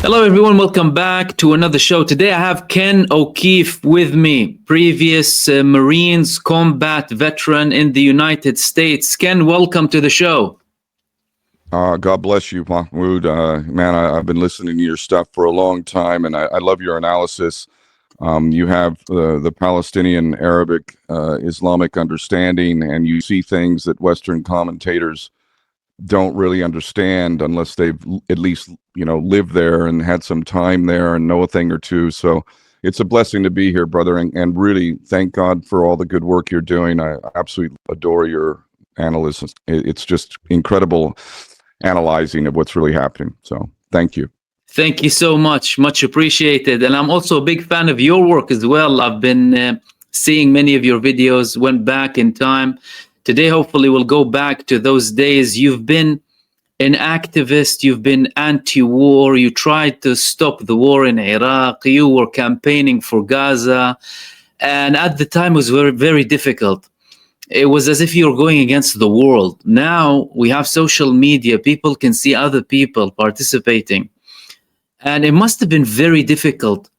Hello, everyone. Welcome back to another show. Today, I have Ken O'Keefe with me, previous Marines combat veteran in the United States. Ken, welcome to the show. God bless you, Mahmood. Man, I've been listening to your stuff for a long time, and I love your analysis. You have the Palestinian Arabic Islamic understanding, and you see things that Western commentators don't really understand unless they've at least lived there and had some time there and know a thing or two. So it's a blessing to be here, brother, and really thank God for all the good work you're doing. I absolutely adore your analysis. It's just incredible analyzing of what's really happening. So thank you. Thank you so much. Much appreciated. And I'm also a big fan of your work as well. I've been seeing many of your videos, went back in time. Today, hopefully, we'll go back to those days. You've been an activist. You've been anti-war. You tried to stop the war in Iraq. You were campaigning for Gaza. And at the time, it was very, very difficult. It was as if you were going against the world. Now we have social media. People can see other people participating. And it must have been very difficult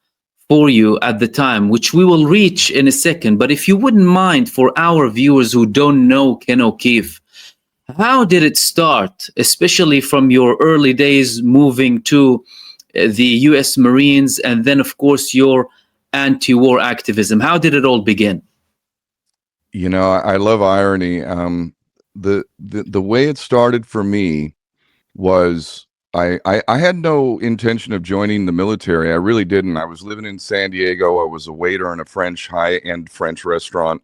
for you at the time, which we will reach in a second. But if you wouldn't mind, for our viewers who don't know Ken O'Keefe, how did it start, especially from your early days moving to the U.S. Marines and then, of course, your anti-war activism? How did it all begin? I love irony. The way it started for me was I had no intention of joining the military. I really didn't. I was living in San Diego. I was a waiter in a high-end French restaurant.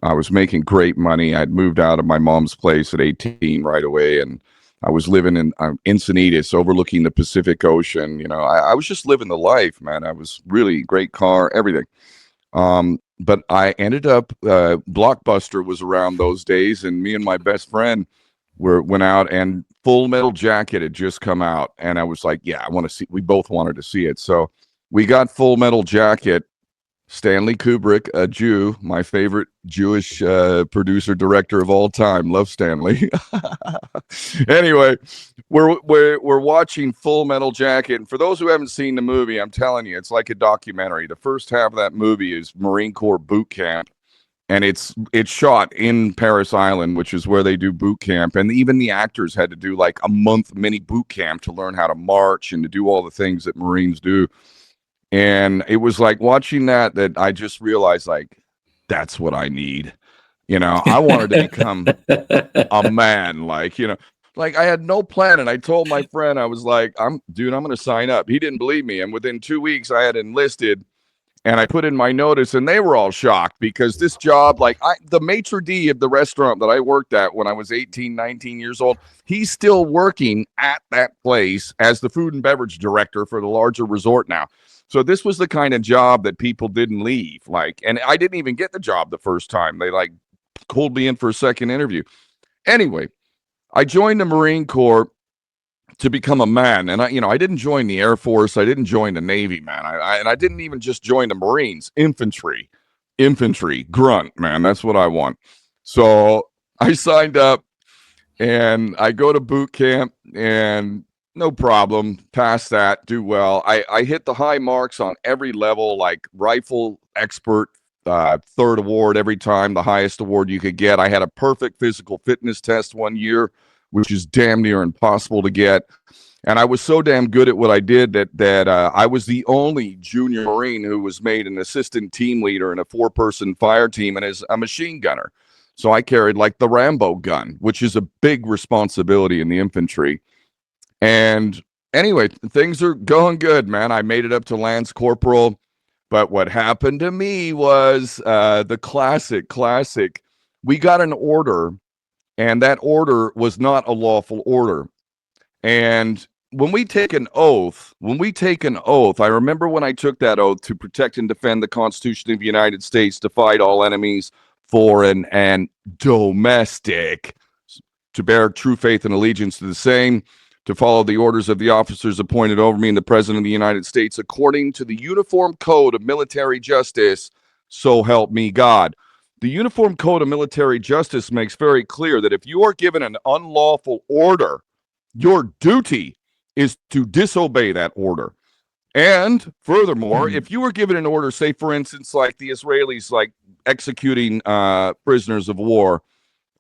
I was making great money. I'd moved out of my mom's place at 18 right away, and I was living in Encinitas, overlooking the Pacific Ocean. I was just living the life, man. I was really great car, everything. But I ended up, Blockbuster was around those days, and me and my best friend went out, and Full Metal Jacket had just come out, and I was like, yeah, I want to see. We both wanted to see it, so we got Full Metal Jacket. Stanley Kubrick, a Jew, my favorite Jewish producer director of all time. Love Stanley. Anyway, we're watching Full Metal Jacket, and for those who haven't seen the movie, I'm telling you, it's like a documentary. The first half of that movie is Marine Corps boot camp, and it's shot in Paris Island, which is where they do boot camp, and even the actors had to do like a month mini boot camp to learn how to march and to do all the things that Marines do. And it was like watching that I just realized, like, that's what I need. I wanted to become a man, like I had no plan. And I told my friend, I was like, I'm going to sign up. He didn't believe me. And within 2 weeks I had enlisted, and I put in my notice, and they were all shocked because this job, the maitre d' of the restaurant that I worked at when I was 18, 19 years old, he's still working at that place as the food and beverage director for the larger resort now. So this was the kind of job that people didn't leave. And I didn't even get the job the first time. They called me in for a second interview. Anyway, I joined the Marine Corps to become a man. And I didn't join the Air Force. I didn't join the Navy, man. I didn't even just join the Marines. Infantry, grunt, man. That's what I want. So I signed up, and I go to boot camp, and no problem, pass that, do well. I hit the high marks on every level, like rifle expert, third award every time, the highest award you could get. I had a perfect physical fitness test one year, which is damn near impossible to get. And I was so damn good at what I did that I was the only junior Marine who was made an assistant team leader in a 4-person fire team and as a machine gunner. So I carried like the Rambo gun, which is a big responsibility in the infantry. And anyway, things are going good, man. I made it up to Lance Corporal. But what happened to me was the classic. We got an order, and that order was not a lawful order. And when we take an oath, I remember when I took that oath to protect and defend the Constitution of the United States, to fight all enemies, foreign and domestic, to bear true faith and allegiance to the same, to follow the orders of the officers appointed over me and the President of the United States according to the Uniform Code of Military Justice, so help me God. The Uniform Code of Military Justice makes very clear that if you are given an unlawful order, your duty is to disobey that order. And furthermore, if you were given an order, say for instance, like the Israelis, like executing prisoners of war,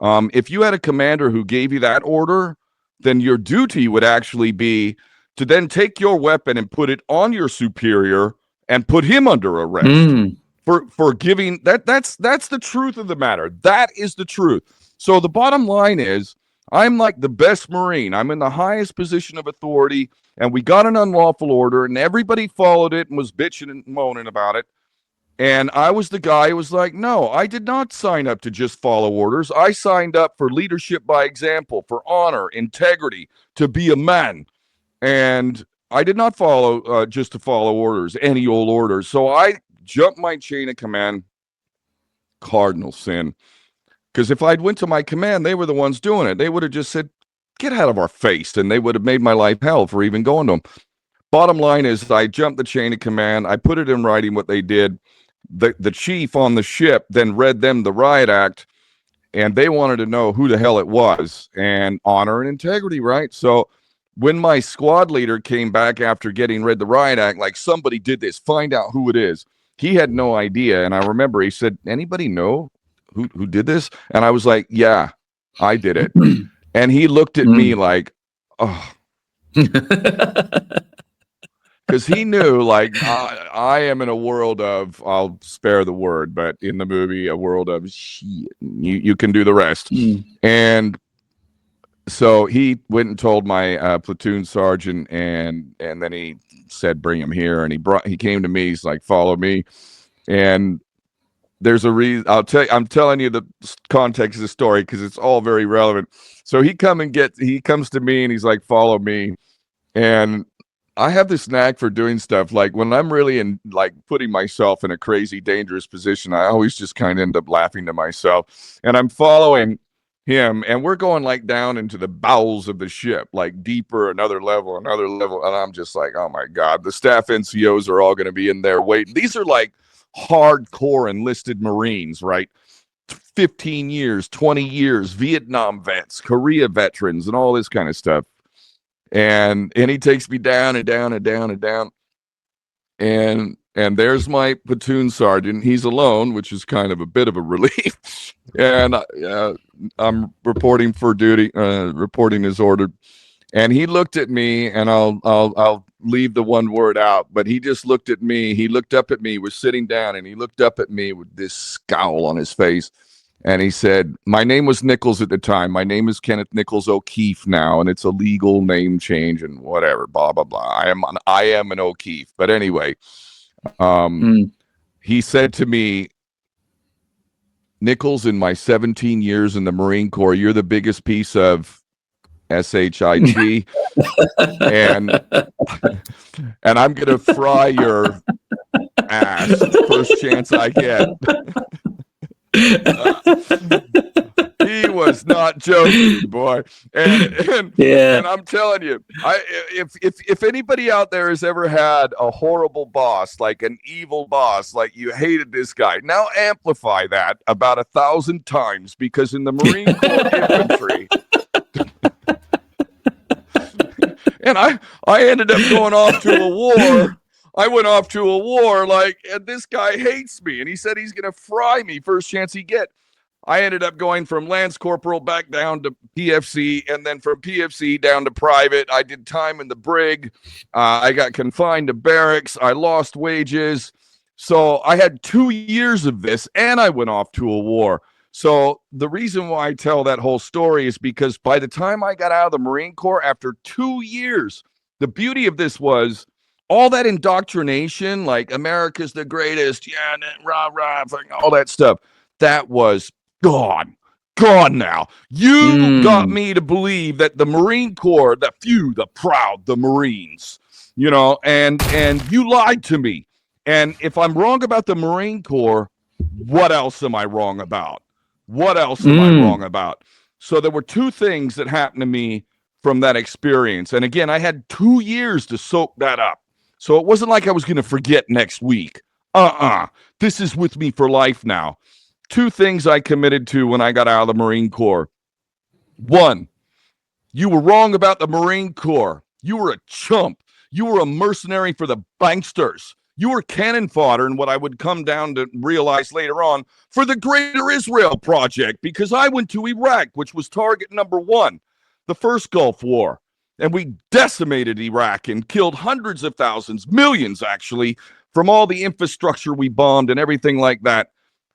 if you had a commander who gave you that order, then your duty would actually be to then take your weapon and put it on your superior and put him under arrest for giving that. That's the truth of the matter. That is the truth. So the bottom line is, I'm like the best Marine. I'm in the highest position of authority, and we got an unlawful order, and everybody followed it and was bitching and moaning about it. And I was the guy who was like, no, I did not sign up to just follow orders. I signed up for leadership by example, for honor, integrity, to be a man. And I did not follow just to follow orders, any old orders. So I jumped my chain of command, cardinal sin. Because if I'd went to my command, they were the ones doing it. They would have just said, get out of our face. And they would have made my life hell for even going to them. Bottom line is, I jumped the chain of command. I put it in writing what they did. The chief on the ship then read them the riot act, and they wanted to know who the hell it was, and honor and integrity, right? So when my squad leader came back after getting read the riot act, like, somebody did this, find out who it is. He had no idea. And I remember he said, anybody know who did this? And I was like, yeah, I did it. And he looked at me like, oh, because he knew, like, I am in a world of, I'll spare the word, but in the movie, a world of shit. You can do the rest. And so he went and told my platoon sergeant, and then he said, bring him here. And he came to me. He's like, follow me. And there's a reason. I'm telling you the context of the story because it's all very relevant. So he comes to me and he's like, follow me. And I have this knack for doing stuff like when I'm really in, like, putting myself in a crazy, dangerous position, I always just kind of end up laughing to myself. And I'm following him, and we're going like down into the bowels of the ship, like deeper, another level. And I'm just like, oh my God, the staff NCOs are all going to be in there waiting. These are like hardcore enlisted Marines, right? 15 years, 20 years, Vietnam vets, Korea veterans, and all this kind of stuff. And he takes me down and down and down and down. And there's my platoon sergeant. He's alone, which is kind of a bit of a relief. And I'm reporting for duty, reporting his order. And he looked at me, and I'll leave the one word out, but he just looked at me. He looked up at me, was sitting down, and he looked up at me with this scowl on his face. And he said, my name was Nichols at the time. My name is Kenneth Nichols O'Keefe now, and it's a legal name change and whatever, blah, blah, blah. I am an O'Keefe. But anyway, he said to me, Nichols, in my 17 years in the Marine Corps, you're the biggest piece of SHIT. and I'm going to fry your ass first chance I get. He was not joking, boy. And I'm telling you, if anybody out there has ever had a horrible boss, like an evil boss, like you hated this guy, now amplify that about 1,000 times, because in the Marine Corps infantry, and I ended up going off to a war. I went off to a war, like, and this guy hates me, and he said he's going to fry me first chance he get. I ended up going from Lance Corporal back down to PFC, and then from PFC down to private. I did time in the brig. I got confined to barracks. I lost wages. So I had 2 years of this, and I went off to a war. So the reason why I tell that whole story is because by the time I got out of the Marine Corps, after 2 years, the beauty of this was, all that indoctrination, like America's the greatest, yeah, rah, rah, all that stuff, that was gone now. You got me to believe that the Marine Corps, the few, the proud, the Marines, and you lied to me. And if I'm wrong about the Marine Corps, what else am I wrong about? What else am I wrong about? So there were two things that happened to me from that experience. And again, I had 2 years to soak that up. So it wasn't like I was going to forget next week. This is with me for life now. Two things I committed to when I got out of the Marine Corps. One, you were wrong about the Marine Corps. You were a chump. You were a mercenary for the banksters. You were cannon fodder, and what I would come down to realize later on, for the Greater Israel Project, because I went to Iraq, which was target number one, the first Gulf War. And we decimated Iraq and killed hundreds of thousands, millions actually, from all the infrastructure we bombed and everything like that.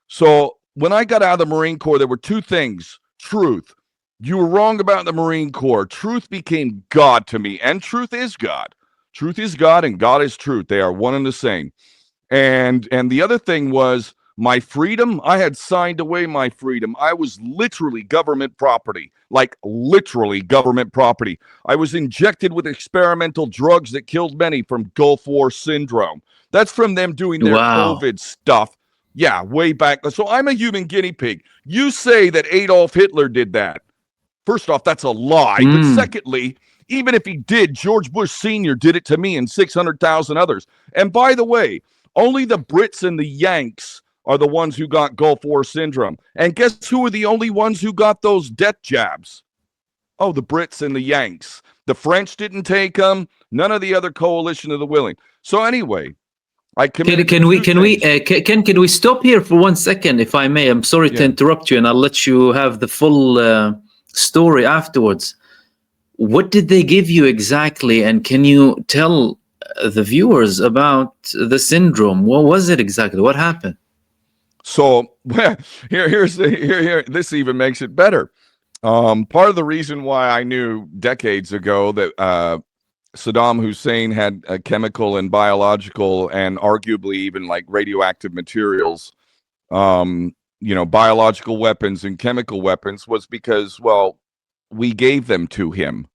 So when I got out of the Marine Corps, there were two things. Truth. You were wrong about the Marine Corps. Truth became God to me, and truth is God. Truth is God, and God is truth. They are one and the same. And the other thing was my freedom. I had signed away my freedom. I was literally government property, like literally government property. I was injected with experimental drugs that killed many from Gulf War syndrome. That's from them doing their Wow. COVID stuff. Yeah, way back. So I'm a human guinea pig. You say that Adolf Hitler did that. First off, that's a lie. But secondly, even if he did, George Bush Sr. did it to me and 600,000 others. And by the way, only the Brits and the Yanks are the ones who got Gulf War syndrome. And guess who are the only ones who got those death jabs? Oh, the Brits and the Yanks. The French didn't take them. None of the other coalition of the willing. So anyway, I committed Can we stop here for 1 second, if I may? I'm sorry to interrupt you, and I'll let you have the full story afterwards. What did they give you exactly, and can you tell the viewers about the syndrome? What was it exactly? What happened? So here, this even makes it better. Part of the reason why I knew decades ago that Saddam Hussein had chemical and biological and arguably even like radioactive materials, biological weapons and chemical weapons was because, well, we gave them to him.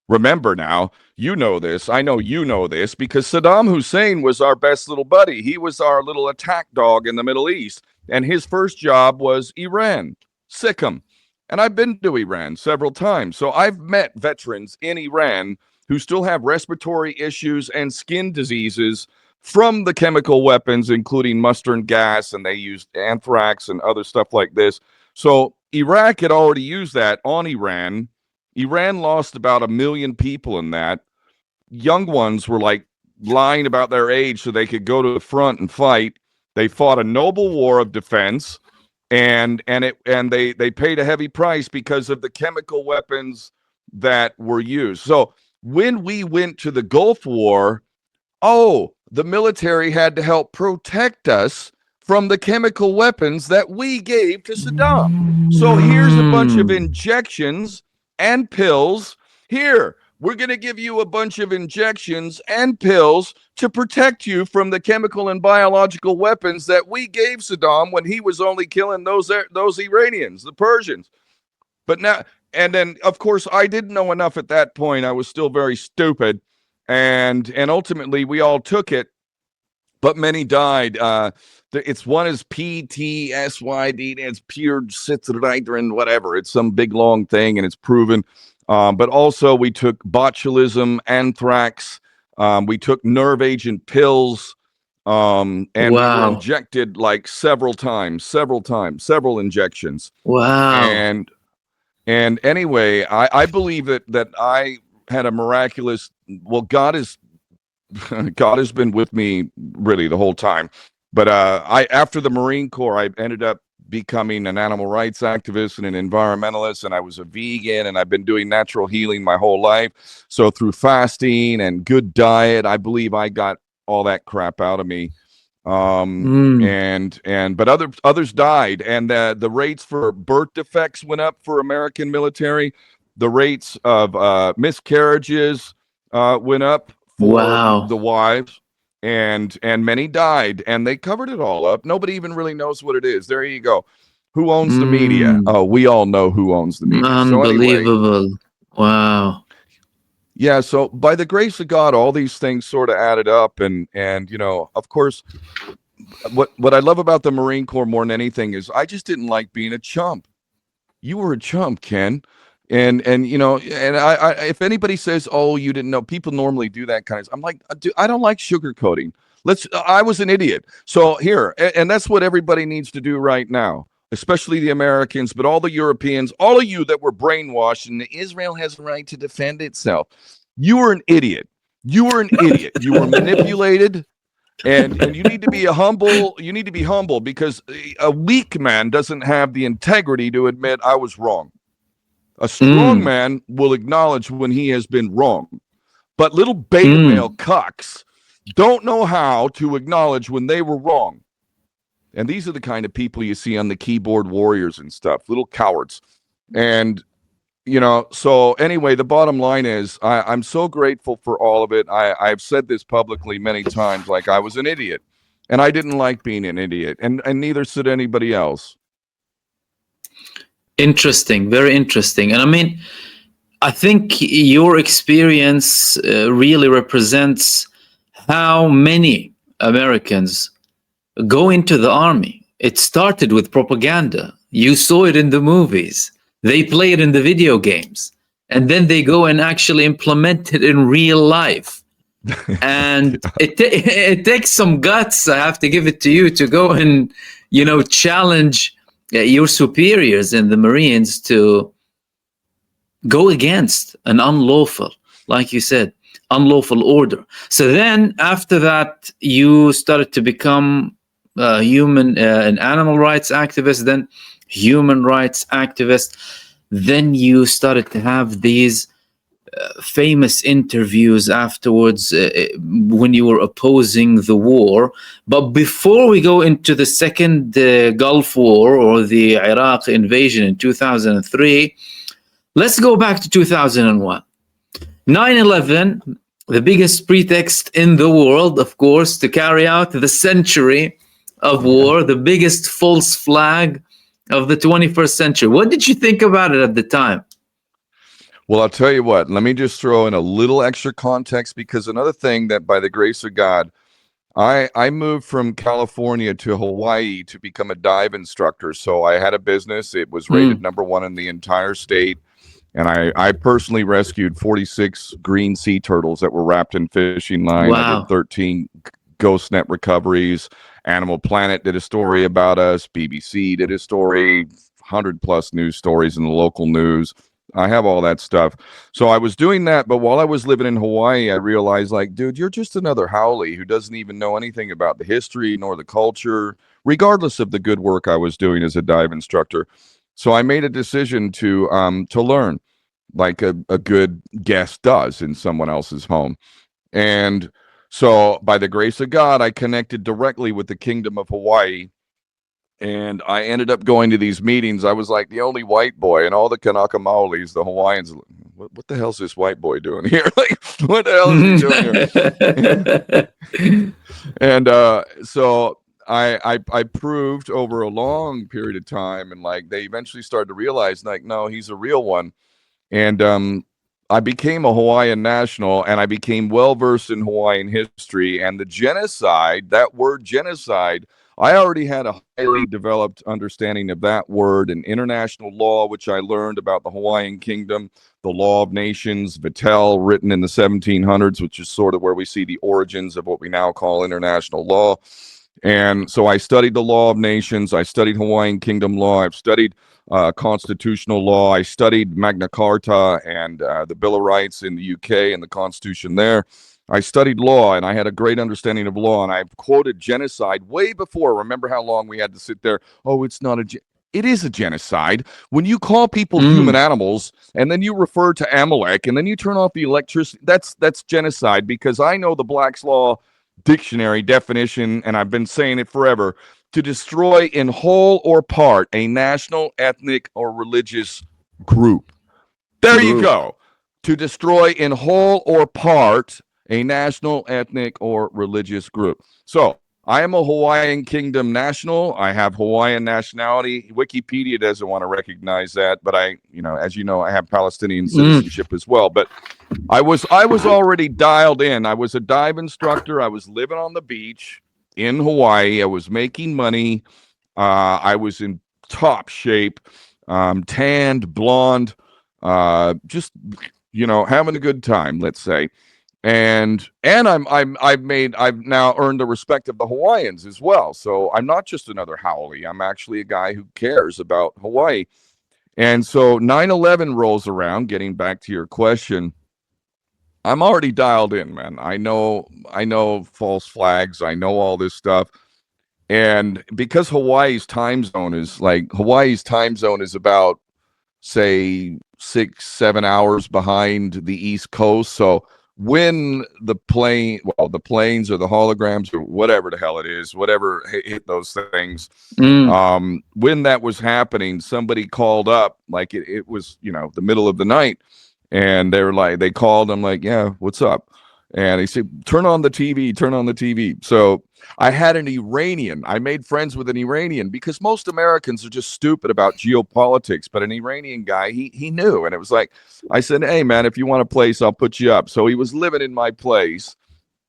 Remember now, you know this. I know you know this because Saddam Hussein was our best little buddy. He was our little attack dog in the Middle East. And his first job was Iran, Sikkim. And I've been to Iran several times. So I've met veterans in Iran who still have respiratory issues and skin diseases from the chemical weapons, including mustard gas, and they used anthrax and other stuff like this. So Iraq had already used that on Iran. Iran lost about 1 million people in that. Young ones were like lying about their age so they could go to the front and fight. They fought a noble war of defense, and they paid a heavy price because of the chemical weapons that were used. So when we went to the Gulf War, the military had to help protect us from the chemical weapons that we gave to Saddam. So here's a bunch of injections and pills. Here, we're going to give you a bunch of injections and pills to protect you from the chemical and biological weapons that we gave Saddam when he was only killing those Iranians, the Persians. But now, and then, of course, I didn't know enough at that point. I was still very stupid. And ultimately, we all took it, but many died. It's one is PTSYD, it's pure citrhydrin, whatever. It's some big long thing, and it's proven. But also, we took botulism, anthrax. We took nerve agent pills, and we were injected like several injections. Wow. And anyway, I believe that I had a miraculous. Well, God has been with me really the whole time. But after the Marine Corps, I ended up becoming an animal rights activist and an environmentalist, and I was a vegan, and I've been doing natural healing my whole life. So through fasting and good diet, I believe I got all that crap out of me. But others died, and the rates for birth defects went up for American military. The rates of miscarriages went up for the wives, and many died, and they covered it all up. Nobody even really knows what it is. There you go. Who owns the media? Oh, we all know who owns the media. Unbelievable. So anyway, wow. Yeah, so by the grace of God, all these things sort of added up, and of course, what I love about the Marine Corps more than anything is I just didn't like being a chump. You were a chump, Ken. And I if anybody says, "Oh, you didn't know," people normally do that kind of. I'm like, dude, I don't like sugarcoating. I was an idiot. So here, and that's what everybody needs to do right now, especially the Americans, but all the Europeans, all of you that were brainwashed, and Israel has a right to defend itself. You were an idiot. You were an idiot. You were manipulated. And you need to be humble because a weak man doesn't have the integrity to admit I was wrong. A strong Mm, man will acknowledge when he has been wrong. But little beta male mm. cucks don't know how to acknowledge when they were wrong. And these are the kind of people you see on the keyboard warriors and stuff, little cowards. And so anyway, the bottom line is I'm so grateful for all of it. I've said this publicly many times, like I was an idiot. And I didn't like being an idiot. And neither should anybody else. Interesting, very interesting. And I mean, I think your experience really represents how many Americans go into the army. It started with propaganda. You saw it in the movies. They play it in the video games. And then they go and actually implement it in real life. And it takes some guts, I have to give it to you, to go and, challenge your superiors in the Marines to go against an unlawful, like you said, unlawful order. So then after that, you started to become human and animal rights activist, then human rights activist. Then you started to have these famous interviews afterwards when you were opposing the war. But before we go into the second Gulf War or the Iraq invasion in 2003, let's go back to 2001. 9/11, the biggest pretext in the world, of course, to carry out the century of war, the biggest false flag of the 21st century. What did you think about it at the time? Well, I'll tell you what, let me just throw in a little extra context because another thing that by the grace of God, I moved from California to Hawaii to become a dive instructor. So I had a business. It was rated Mm, #1 in the entire state. And I personally rescued 46 green sea turtles that were wrapped in fishing line. I did wow. 13 ghost net recoveries. Animal Planet did a story about us. BBC did a story, 100 plus news stories in the local news. I have all that stuff. So I was doing that, but while I was living in Hawaii, I realized, like, dude, you're just another Howley who doesn't even know anything about the history nor the culture, regardless of the good work I was doing as a dive instructor. So I made a decision to learn like a good guest does in someone else's home. And so by the grace of God, I connected directly with the Kingdom of Hawaii. And I ended up going to these meetings. I was like the only white boy, and all the Kanaka Maoris, the Hawaiians, what the hell's this white boy doing here? Like, what the hell is he doing here? And so I proved over a long period of time, and like they eventually started to realize, like, no, he's a real one. And I became a Hawaiian national, and I became well versed in Hawaiian history and the genocide. That word genocide, I already had a highly developed understanding of that word and international law, which I learned about the Hawaiian Kingdom, the Law of Nations, Vattel, written in the 1700s, which is sort of where we see the origins of what we now call international law. And so I studied the Law of Nations. I studied Hawaiian Kingdom law. I've studied constitutional law. I studied Magna Carta and the Bill of Rights in the UK and the Constitution there. I studied law, and I had a great understanding of law, and I've quoted genocide way before. Remember how long we had to sit there? Oh, it's not it is a genocide. When you call people human mm, animals and then you refer to Amalek and then you turn off the electricity, that's genocide, because I know the Black's Law dictionary definition, and I've been saying it forever: to destroy in whole or part a national, ethnic, or religious group. There you group. go. To destroy in whole or part a national, ethnic, or religious group. So I am a Hawaiian Kingdom national. I have Hawaiian nationality. Wikipedia doesn't want to recognize that, but as you know, I have Palestinian Mm, citizenship as well. But I was already dialed in. I was a dive instructor. I was living on the beach in Hawaii. I was making money. I was in top shape, tanned, blonde, just having a good time, let's say. And I've now earned the respect of the Hawaiians as well. So I'm not just another Howley. I'm actually a guy who cares about Hawaii. And so 9/11 rolls around, getting back to your question. I'm already dialed in, man. I know false flags. I know all this stuff. And because Hawaii's time zone is about, say, 6 7 hours behind the East Coast. So when the planes or the holograms or whatever the hell it is, whatever hit those things, Mm. when that was happening, somebody called up, like it was, the middle of the night, and they called. I'm like, yeah, what's up? And he said, turn on the TV, turn on the TV. So I had an Iranian. I made friends with an Iranian because most Americans are just stupid about geopolitics. But an Iranian guy, he knew. And it was like, I said, hey, man, if you want a place, I'll put you up. So he was living in my place.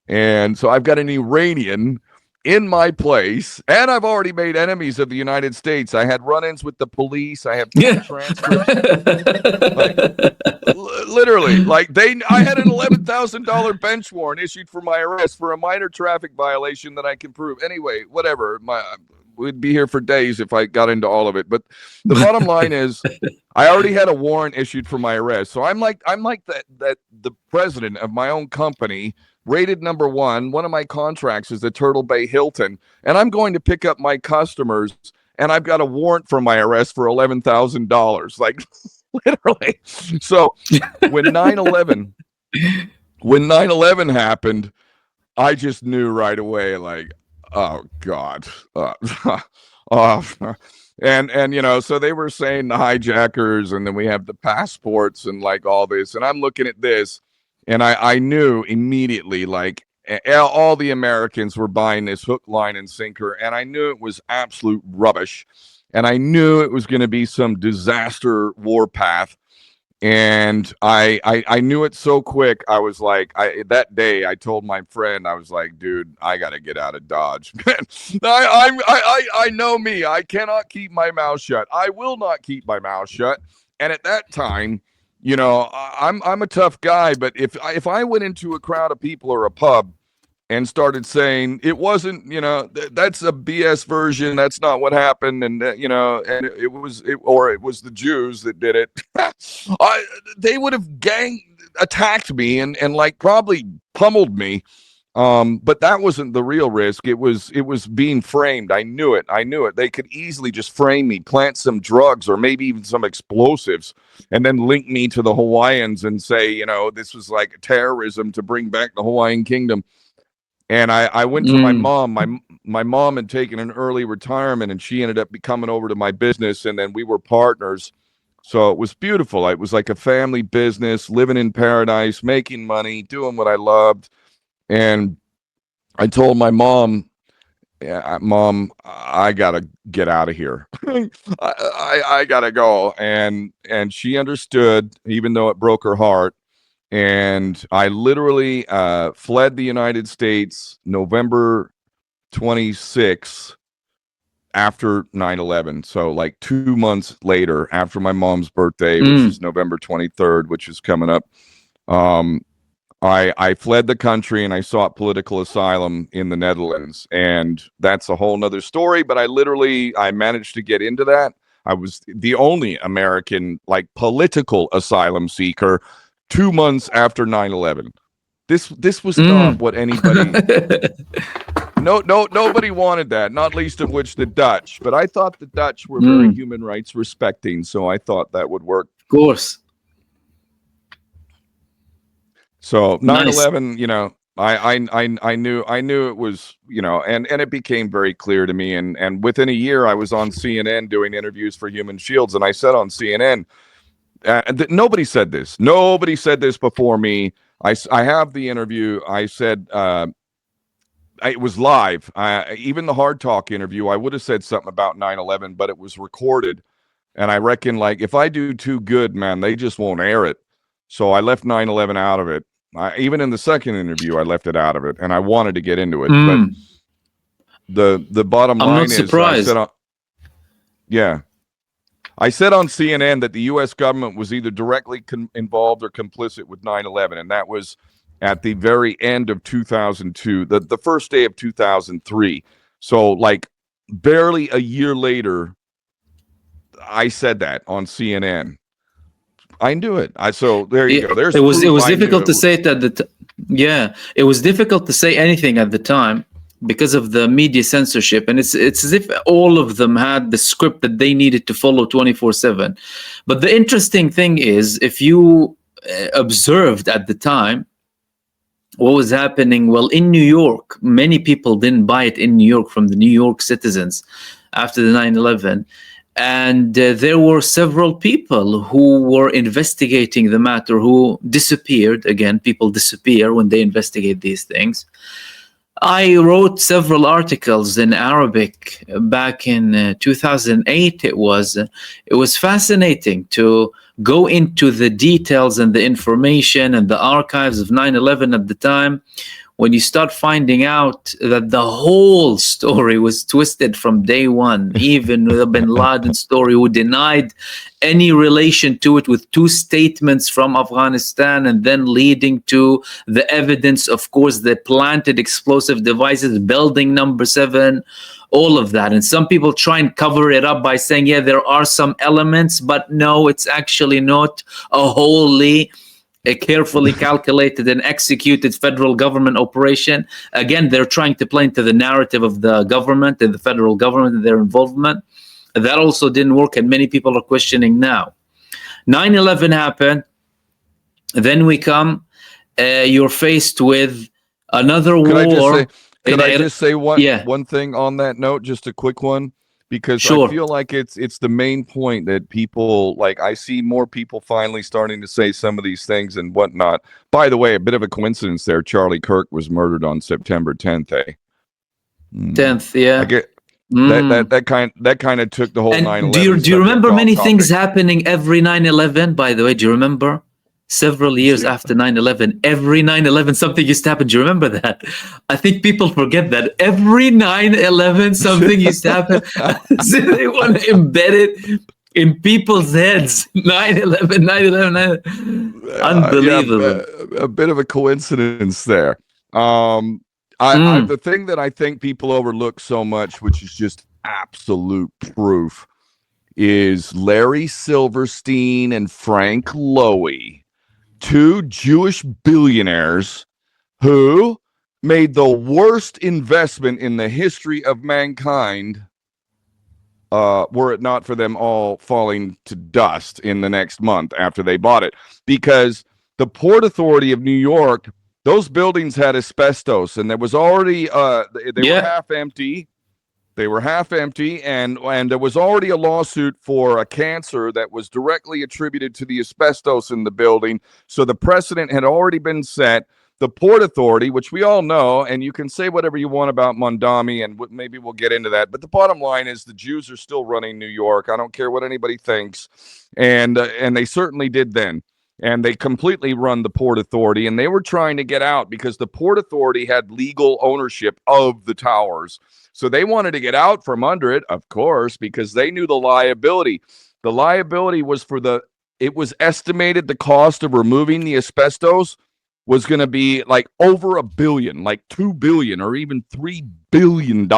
And so I've got an Iranian in my place. And I've already made enemies of the United States. I had run ins with the police. I have full Yeah. transcripts. Like, literally, I had an $11,000 bench warrant issued for my arrest for a minor traffic violation that I can prove. Anyway, whatever. We'd be here for days if I got into all of it. But the bottom line is, I already had a warrant issued for my arrest. So I'm like that the president of my own company, rated number one. One of my contracts is the Turtle Bay Hilton, and I'm going to pick up my customers, and I've got a warrant for my arrest for $11,000. Like, literally. So when 9/11 when 9/11 happened, I just knew right away, like, oh God. Oh, and so they were saying the hijackers, and then we have the passports and like all this, and I'm looking at this, and I knew immediately, like, all the Americans were buying this hook, line, and sinker, and I knew it was absolute rubbish, and I knew it was going to be some disaster warpath. And I knew it so quick. I was like, that day I told my friend, I was like, dude, I got to get out of Dodge. I know me. I cannot keep my mouth shut. I will not keep my mouth shut. And at that time, I'm a tough guy, but if I went into a crowd of people or a pub and started saying it wasn't, that's a BS version, that's not what happened, and and it was the Jews that did it, they would have attacked me and like probably pummeled me. But that wasn't the real risk. It was being framed. I knew it. They could easily just frame me, plant some drugs or maybe even some explosives, and then link me to the Hawaiians and say, this was like terrorism to bring back the Hawaiian kingdom. And I went to my Mm. mom. My mom had taken an early retirement, and she ended up coming over to my business, and then we were partners. So it was beautiful. It was like a family business, living in paradise, making money, doing what I loved. And I told my mom, yeah, Mom, I gotta get out of here. I gotta go. And she understood, even though it broke her heart. And I literally fled the United States November 26th after 9/11. So like 2 months later, after my mom's birthday, which Mm. is November 23rd, which is coming up. Um, I fled the country and I sought political asylum in the Netherlands, and that's a whole nother story. But I managed to get into that. I was the only American like political asylum seeker 2 months after 9/11. This was not Mm. what anybody. Nobody wanted that, not least of which the Dutch. But I thought the Dutch were very Mm. human rights respecting, so I thought that would work. Of course. So Nice. 9/11, I knew it was, and it became very clear to me. And within a year, I was on CNN doing interviews for Human Shields, and I said on CNN, nobody said this. Nobody said this before me. I have the interview. I said it was live. Even the Hard Talk interview, I would have said something about 9/11, but it was recorded. And I reckon, like, if I do too good, man, they just won't air it. So I left 9/11 out of it. Even in the second interview, I left it out of it, and I wanted to get into it. But Mm. the bottom I'm not line is, surprised. yeah, I said on CNN that the U.S. government was either directly involved or complicit with 9/11, and that was at the very end of 2002, the first day of 2003. So, like, barely a year later, I said that on CNN. I knew it. So there you Yeah, go. There's it was proof I knew difficult it to was. say it at the yeah, it was difficult to say anything at the time because of the media censorship, and it's as if all of them had the script that they needed to follow 24/7. But the interesting thing is, if you observed at the time what was happening, well, in New York, many people didn't buy it in New York from the New York citizens after the 9/11. And there were several people who were investigating the matter who disappeared. Again, people disappear when they investigate these things. I wrote several articles in Arabic back in 2008. It was fascinating to go into the details and the information and the archives of 9/11 at the time, when you start finding out that the whole story was twisted from day one, even the Bin Laden story, who denied any relation to it, with two statements from Afghanistan, and then leading to the evidence, of course, the planted explosive devices, building number 7, all of that. And some people try and cover it up by saying, yeah, there are some elements, but no, it's actually not a wholly a carefully calculated and executed federal government operation. Again, they're trying to play into the narrative of the government and the federal government and their involvement. That also didn't work, and many people are questioning now. 9/11 happened. Then we come, you're faced with another Could I just say? war. Could I just say Yeah, one thing on that note? Just a quick one, because I sure. feel like it's the main point that people like. I see more people finally starting to say some of these things and whatnot. By the way, a bit of a coincidence there. Charlie Kirk was murdered on September 10th. Mm. 10th, I yeah. get Mm. that kind of took the whole And 9/11 do you subject remember off many things topic. happening every 9/11? By the way, do you remember? Several years See, after 9/11, every 9/11 something used to happen. Do you remember that? I think people forget that every 9/11 something used to happen. So they want to embed it in people's heads. 9/11, 9/11, 9/11. yeah, Unbelievable. a bit of a coincidence there. Um, Mm. the thing that I think people overlook so much, which is just absolute proof, is Larry Silverstein and Frank Lowy, two Jewish billionaires who made the worst investment in the history of mankind, were it not for them all falling to dust in the next month after they bought it. Because the Port Authority of New York, those buildings had asbestos, and there was already they were Yeah. half empty. They were half empty, and there was already a lawsuit for a cancer that was directly attributed to the asbestos in the building. So the precedent had already been set. The Port Authority, which we all know, and you can say whatever you want about Mondami, and maybe we'll get into that. But the bottom line is the Jews are still running New York. I don't care what anybody thinks, and they certainly did then. And they completely run the Port Authority, and they were trying to get out because the Port Authority had legal ownership of the towers. So they wanted to get out from under it, of course, because they knew the liability. The liability was it was estimated the cost of removing the asbestos was going to be like over $1 billion, like $2 billion or even $3 billion.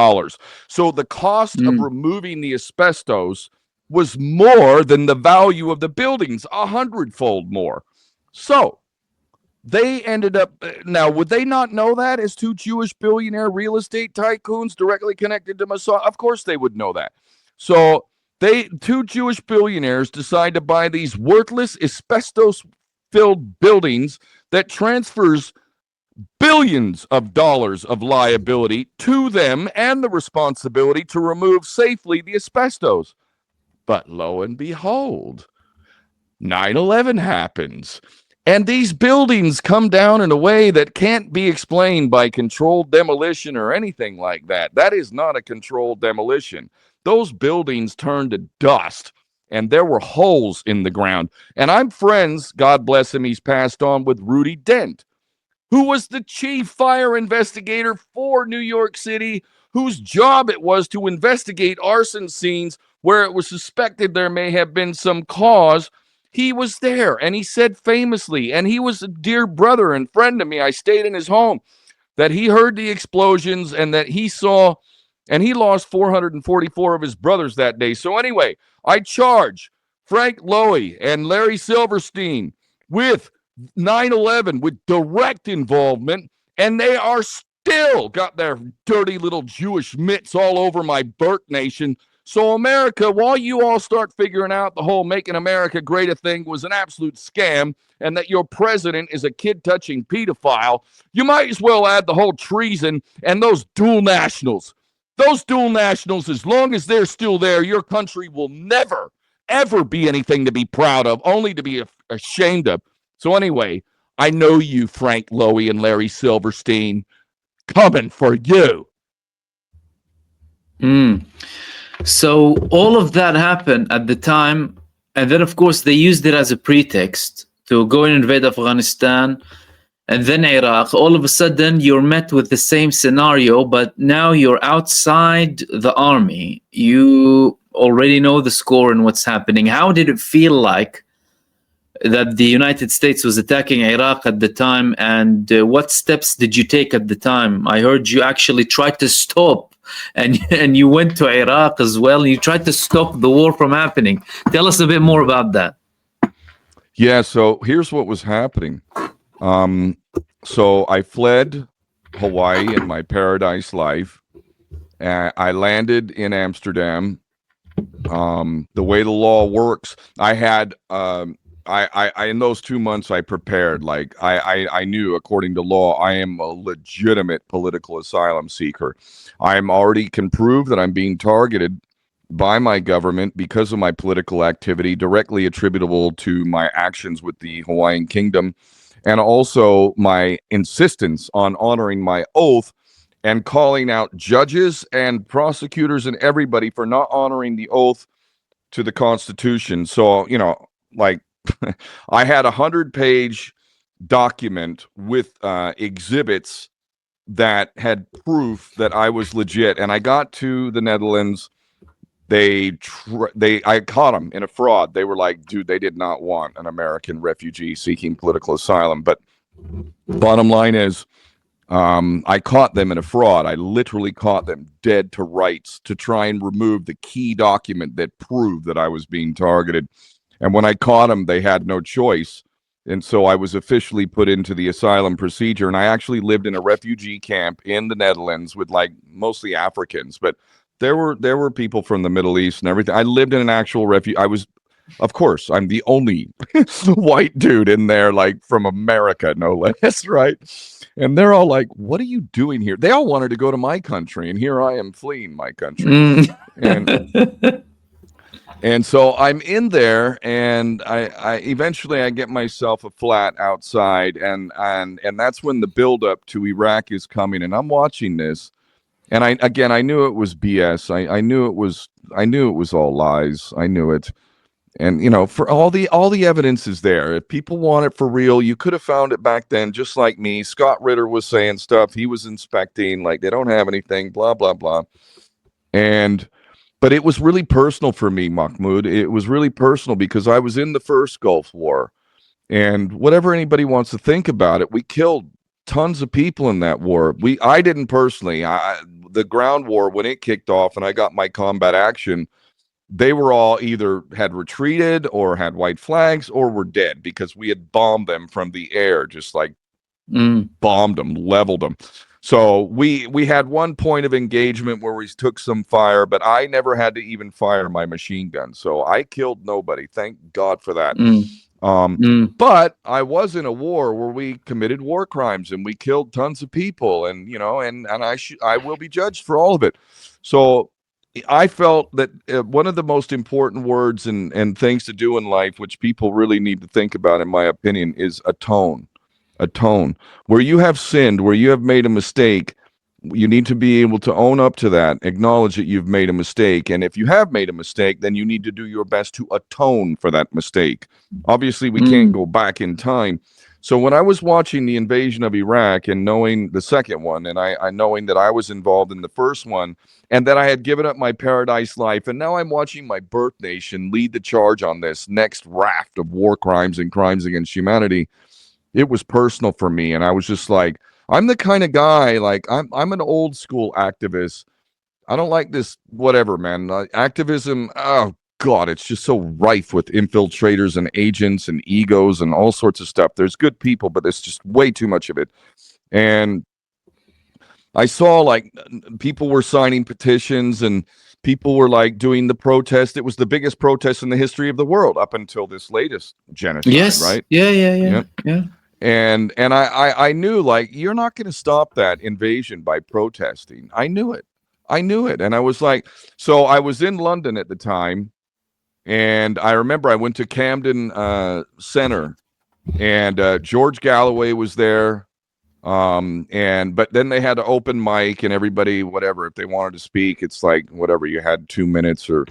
So the cost of Mm. removing the asbestos was more than the value of the buildings, 100-fold more. So they ended up, now, would they not know that as two Jewish billionaire real estate tycoons directly connected to Mossad? Of course they would know that. So two Jewish billionaires decide to buy these worthless asbestos-filled buildings that transfers billions of dollars of liability to them and the responsibility to remove safely the asbestos. But lo and behold, 9/11 happens. And these buildings come down in a way that can't be explained by controlled demolition or anything like that. That is not a controlled demolition. Those buildings turned to dust, and there were holes in the ground. And I'm friends, God bless him, he's passed on, with Rudy Dent, who was the chief fire investigator for New York City, whose job it was to investigate arson scenes where it was suspected there may have been some cause. He was there, and he said famously, and he was a dear brother and friend to me. I stayed in his home, that he heard the explosions and that he saw, and he lost 444 of his brothers that day. So anyway, I charge Frank Lowy and Larry Silverstein with 9/11 with direct involvement, and they are still got their dirty little Jewish mitts all over my birth nation. So America, while you all start figuring out the whole Making America Great thing was an absolute scam and that your president is a kid-touching pedophile, you might as well add the whole treason and those dual nationals. Those dual nationals, as long as they're still there, your country will never, ever be anything to be proud of, only to be ashamed of. So anyway, I know you, Frank Lowy and Larry Silverstein, coming for you. So all of that happened at the time, and then of course they used it as a pretext to go and invade Afghanistan and then Iraq. All of a sudden you're met with the same scenario, but now you're outside the army. You already know the score and what's happening. How did it feel like that the United States was attacking Iraq at the time, and what steps did you take at the time? I heard you actually tried to stop, and you went to Iraq as well, and you tried to stop the war from happening. Tell us a bit more about that. Yeah, so here's what was happening. So I fled Hawaii in my paradise life. I landed in Amsterdam. The way the law works, I had I in those 2 months I prepared. Like I knew, according to law, I am a legitimate political asylum seeker. I'm already can prove that I'm being targeted by my government because of my political activity, directly attributable to my actions with the Hawaiian Kingdom, and also my insistence on honoring my oath and calling out judges and prosecutors and everybody for not honoring the oath to the Constitution. So, like I had 100-page document with exhibits that had proof that I was legit. And I got to the Netherlands. I caught them in a fraud. They were like, dude, they did not want an American refugee seeking political asylum. But bottom line is, I caught them in a fraud. I literally caught them dead to rights to try and remove the key document that proved that I was being targeted. And when I caught them, they had no choice. And so I was officially put into the asylum procedure. And I actually lived in a refugee camp in the Netherlands with like mostly Africans, but there were people from the Middle East and everything. I lived in an actual refugee. Of course, I'm the only white dude in there, like from America, no less, right? And they're all like, what are you doing here? They all wanted to go to my country, and here I am fleeing my country. And so I'm in there, and I eventually I get myself a flat outside, and that's when the buildup to Iraq is coming, and I'm watching this, and I knew it was BS. I knew it was all lies. I knew it. And for all the evidence is there. If people want it for real, you could have found it back then, just like me. Scott Ritter was saying stuff. He was inspecting, like they don't have anything, blah, blah, blah. But it was really personal for me, Mahmood. It was really personal because I was in the first Gulf War. And whatever anybody wants to think about it, we killed tons of people in that war. I didn't personally. The ground war, when it kicked off and I got my combat action, they were all either had retreated or had white flags or were dead because we had bombed them from the air, just like bombed them, leveled them. So we had one point of engagement where we took some fire, but I never had to even fire my machine gun. So I killed nobody. Thank God for that. But I was in a war where we committed war crimes and we killed tons of people, and I will be judged for all of it. So I felt that one of the most important words and things to do in life, which people really need to think about, in my opinion, is atone. Atone. Where you have sinned, where you have made a mistake, you need to be able to own up to that, acknowledge that you've made a mistake. And if you have made a mistake, then you need to do your best to atone for that mistake. Obviously, we can't go back in time. So when I was watching the invasion of Iraq and knowing the second one, and I knowing that I was involved in the first one, and that I had given up my paradise life, and now I'm watching my birth nation lead the charge on this next raft of war crimes and crimes against humanity, it was personal for me. And I was just like, I'm the kind of guy, like I'm an old school activist. I don't like this whatever, man. Activism, oh God, it's just so rife with infiltrators and agents and egos and all sorts of stuff. There's good people, but there's just way too much of it. And I saw like people were signing petitions and people were like doing the protest. It was the biggest protest in the history of the world up until this latest genocide, Yes. right? Yeah. And I knew like you're not going to stop that invasion by protesting. I knew it. And I was like, so I was in London at the time, and I remember I went to Camden Center, and George Galloway was there. But then they had to open mic, and everybody, whatever, if they wanted to speak, it's like whatever, you had 2 minutes or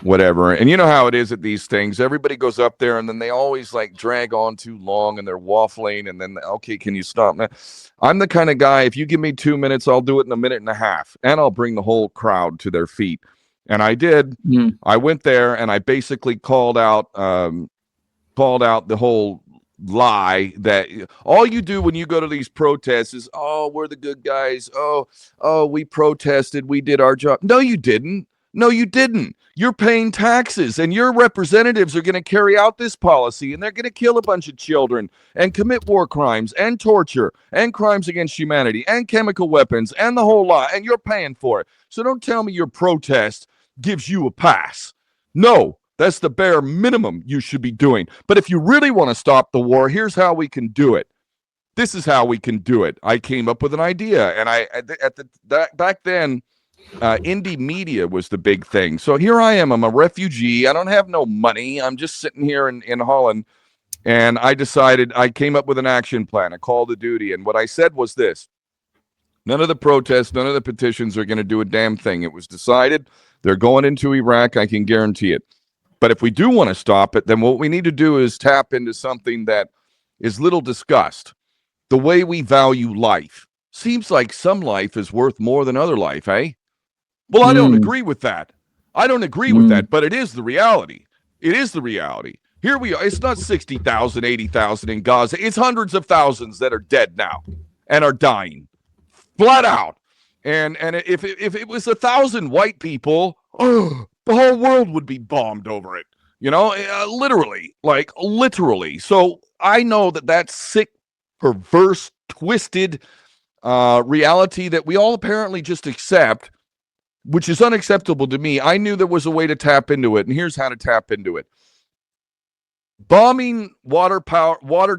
whatever. And you know how it is at these things. Everybody goes up there and then they always like drag on too long and they're waffling, and then okay, can you stop now? I'm the kind of guy, if you give me 2 minutes, I'll do it in a minute and a half, and I'll bring the whole crowd to their feet. And I did. I went there and I basically called out the whole lie that all you do when you go to these protests is, oh, we're the good guys. Oh, we protested. We did our job. No, you didn't. You're paying taxes, and your representatives are going to carry out this policy, and they're going to kill a bunch of children and commit war crimes and torture and crimes against humanity and chemical weapons and the whole lot, and you're paying for it. So don't tell me your protest gives you a pass. No, that's the bare minimum you should be doing. But if you really want to stop the war, here's how we can do it. This is how we can do it. I came up with an idea, and back then, indie media was the big thing. So here I am. I'm a refugee. I don't have no money. I'm just sitting here in Holland, and I came up with an action plan, a call to duty. And what I said was this: none of the protests, none of the petitions are going to do a damn thing. It was decided they're going into Iraq. I can guarantee it. But if we do want to stop it, then what we need to do is tap into something that is little discussed. The way we value life. Seems like some life is worth more than other life, eh? Well, I don't agree with that. But it is the reality. Here we are. It's not 60,000, 80,000 in Gaza. It's hundreds of thousands that are dead now and are dying. Flat out. And if it was 1,000 white people, the whole world would be bombed over it. Literally. So I know that sick, perverse, twisted reality that we all apparently just accept, which is unacceptable to me. I knew there was a way to tap into it, and here's how to tap into it. Bombing water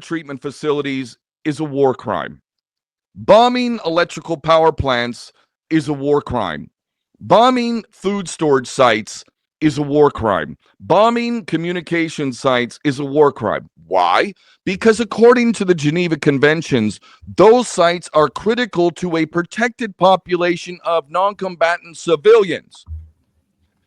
treatment facilities is a war crime. Bombing electrical power plants is a war crime. Bombing food storage sites is a war crime. Bombing communication sites is a war crime. Why? Because according to the Geneva Conventions, those sites are critical to a protected population of non-combatant civilians.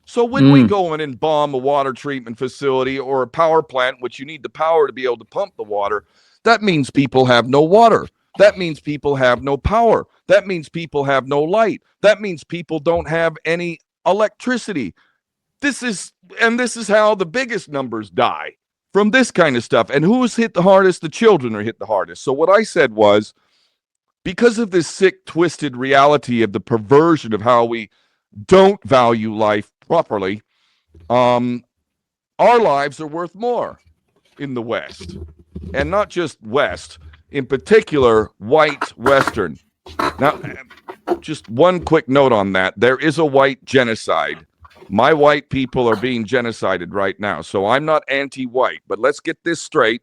So when we go in and bomb a water treatment facility or a power plant, which you need the power to be able to pump the water, that means people have no water. That means people have no power. That means people have no light. That means people don't have any electricity. This is how the biggest numbers die from this kind of stuff. And who's hit the hardest? The children are hit the hardest. So what I said was, because of this sick, twisted reality of the perversion of how we don't value life properly, our lives are worth more in the West. And not just West, in particular, white Western. Now, just one quick note on that. There is a white genocide. My white people are being genocided right now. So I'm not anti-white, but let's get this straight.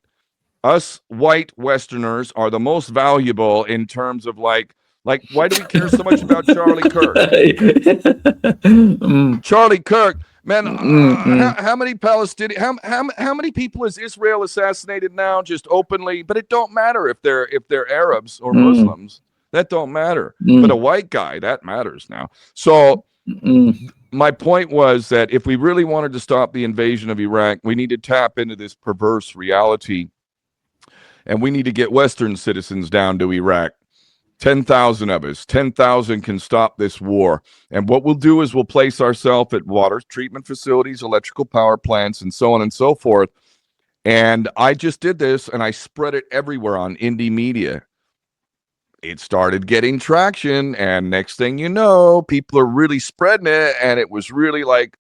Us white Westerners are the most valuable in terms of like why do we care so much about Charlie Kirk? Charlie Kirk, man, how many Palestinians, how many people has Israel assassinated now just openly? But it don't matter if they're Arabs or Muslims. That don't matter. But a white guy, that matters now. So my point was that if we really wanted to stop the invasion of Iraq, we need to tap into this perverse reality, and we need to get Western citizens down to Iraq. 10,000 of us. 10,000 can stop this war. And what we'll do is we'll place ourselves at water treatment facilities, electrical power plants, and so on and so forth. And I just did this, and I spread it everywhere on indie media. It started getting traction, and next thing you know, people are really spreading it, and it was really like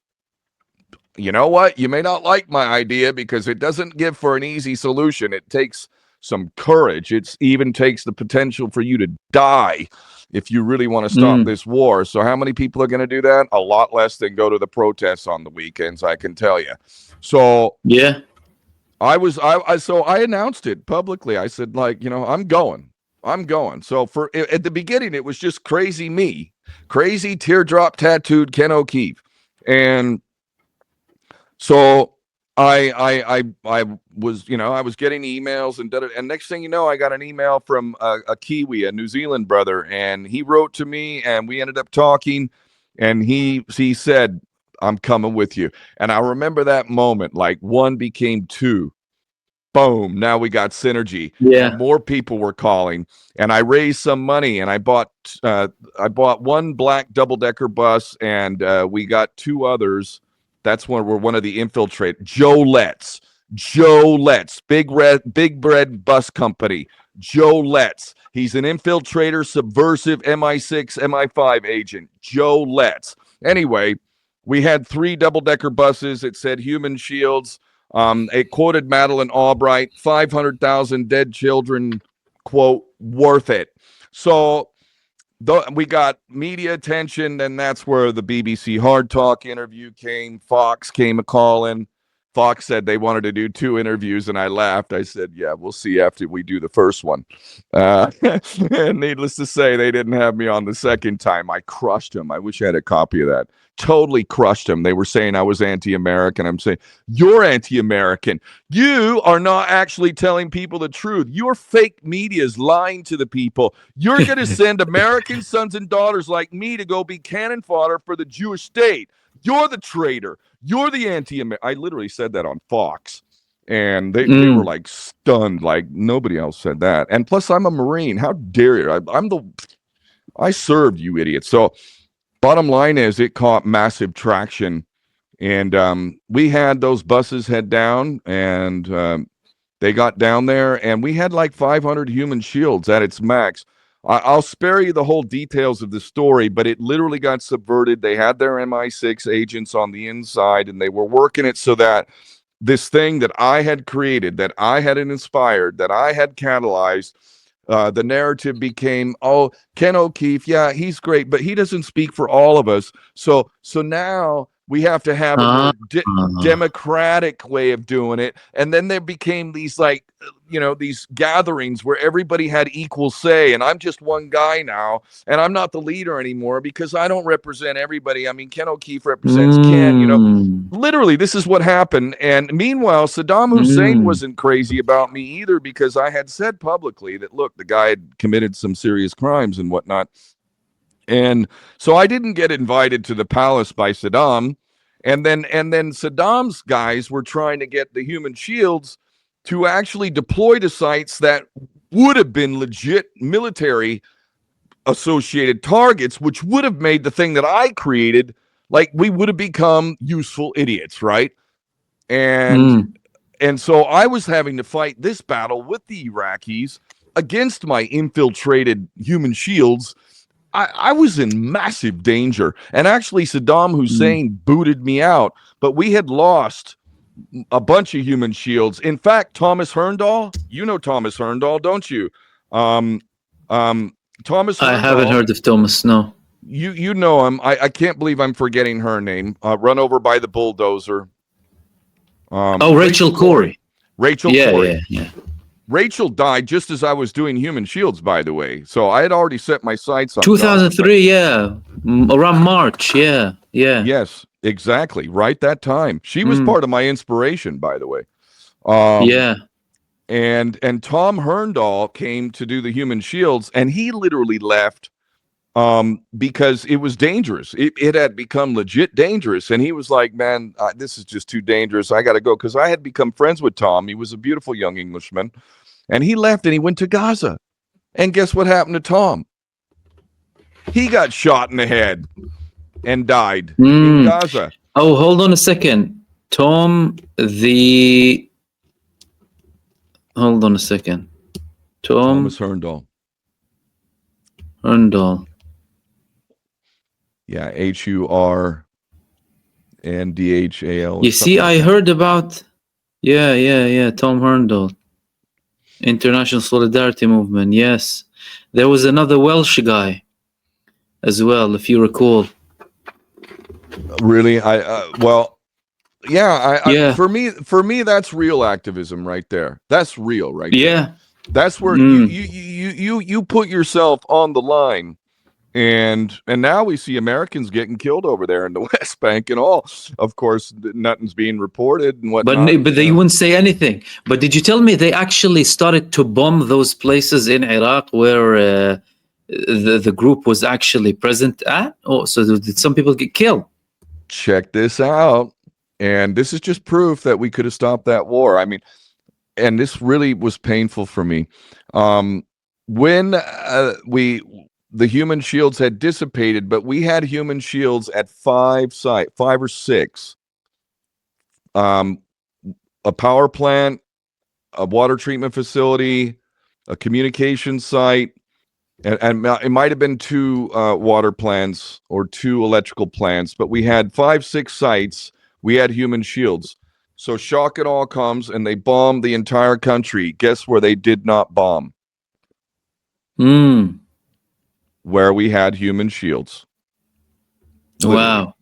you know what? You may not like my idea because it doesn't give for an easy solution. It takes some courage. It even takes the potential for you to die if you really want to stop this war. So how many people are going to do that? A lot less than go to the protests on the weekends, I can tell you. So Yeah. So I announced it publicly. I said, like, I'm going. So at the beginning, it was just crazy me, crazy teardrop tattooed Ken O'Keefe. And so I was, I was getting emails and next thing you know, I got an email from a Kiwi, a New Zealand brother, and he wrote to me and we ended up talking, and he said, I'm coming with you. And I remember that moment, like one became two. Boom, now we got synergy. Yeah. And more people were calling, and I raised some money, and I bought one black double-decker bus, and we got two others. That's when we're one of the infiltrate. Joe Letts, big red bus company. Joe Letts, he's an infiltrator, subversive MI6 MI5 agent. Joe Letts. Anyway, we had 3 double-decker buses. It said human shields. It quoted Madeleine Albright, 500,000 dead children, quote, worth it. So we got media attention, and that's where the BBC Hard Talk interview came. Fox came a calling. Fox said they wanted to do 2 interviews, and I laughed. I said, yeah, we'll see after we do the first one. And needless to say, they didn't have me on the second time. I crushed them. I wish I had a copy of that. Totally crushed them. They were saying I was anti-American. I'm saying, you're anti-American. You are not actually telling people the truth. Your fake media is lying to the people. You're going to send American sons and daughters like me to go be cannon fodder for the Jewish state. You're the traitor. You're the anti-American. I literally said that on Fox. And they were like stunned, like nobody else said that. And plus, I'm a Marine. How dare you? I served, you idiots. So bottom line is it caught massive traction. And we had those buses head down, and they got down there, and we had like 500 human shields at its max. I'll spare you the whole details of the story, but it literally got subverted. They had their MI6 agents on the inside, and they were working it so that this thing that I had created, that I had inspired, that I had catalyzed, the narrative became, oh, Ken O'Keefe, yeah, he's great, but he doesn't speak for all of us. So now we have to have a more democratic way of doing it. And then there became these these gatherings where everybody had equal say. And I'm just one guy now, and I'm not the leader anymore because I don't represent everybody. I mean, Ken O'Keefe represents Ken, Literally, this is what happened. And meanwhile, Saddam Hussein wasn't crazy about me either, because I had said publicly that, look, the guy had committed some serious crimes and whatnot. And so I didn't get invited to the palace by Saddam. And then Saddam's guys were trying to get the human shields to actually deploy to sites that would have been legit military associated targets, which would have made the thing that I created, like, we would have become useful idiots, right? And so I was having to fight this battle with the Iraqis against my infiltrated human shields. I was in massive danger. And actually, Saddam Hussein booted me out, but we had lost a bunch of human shields. In fact, Thomas Herndal, you know Thomas Herndal, don't you? Thomas Herndal, I haven't heard of Thomas, no. You know him. I can't believe I'm forgetting her name. Run over by the bulldozer. Rachel Corrie. Rachel Corrie. Yeah. Rachel died just as I was doing human shields, by the way. So I had already set my sights on 2003, around March, yeah. Yes, exactly. Right that time. She was part of my inspiration, by the way. And Tom Herndal came to do the human shields, and he literally left because it was dangerous. It had become legit dangerous. And he was like, man, this is just too dangerous. I got to go. Because I had become friends with Tom. He was a beautiful young Englishman. And he left and he went to Gaza. And guess what happened to Tom? He got shot in the head and died in Gaza. Oh, hold on a second. Hold on a second. Thomas Herndal. Herndal. Yeah, H-U-R. NDHAL or You something see, like I that. heard about, yeah, Tom Herndl, International Solidarity Movement. Yes. There was another Welsh guy as well, if you recall. Really, well, yeah, Yeah, for me, that's real activism right there. That's real right there. yeah. That's where Mm. you put yourself on the line. And now we see Americans getting killed over there in the West Bank and all. Of course, nothing's being reported and whatnot. But they wouldn't say anything. But did you tell me they actually started to bomb those places in Iraq where the group was actually present at? Oh, so did some people get killed? Check this out. And this is just proof that we could have stopped that war. I mean, and this really was painful for me. When the human shields had dissipated, but we had human shields at five or six. A power plant, a water treatment facility, a communication site, and it might have been two water plants or two electrical plants, but we had 5, 6 sites. We had human shields. So shock it all comes, and they bombed the entire country. Guess where they did not bomb? Mm. Where we had human shields. Literally. Wow.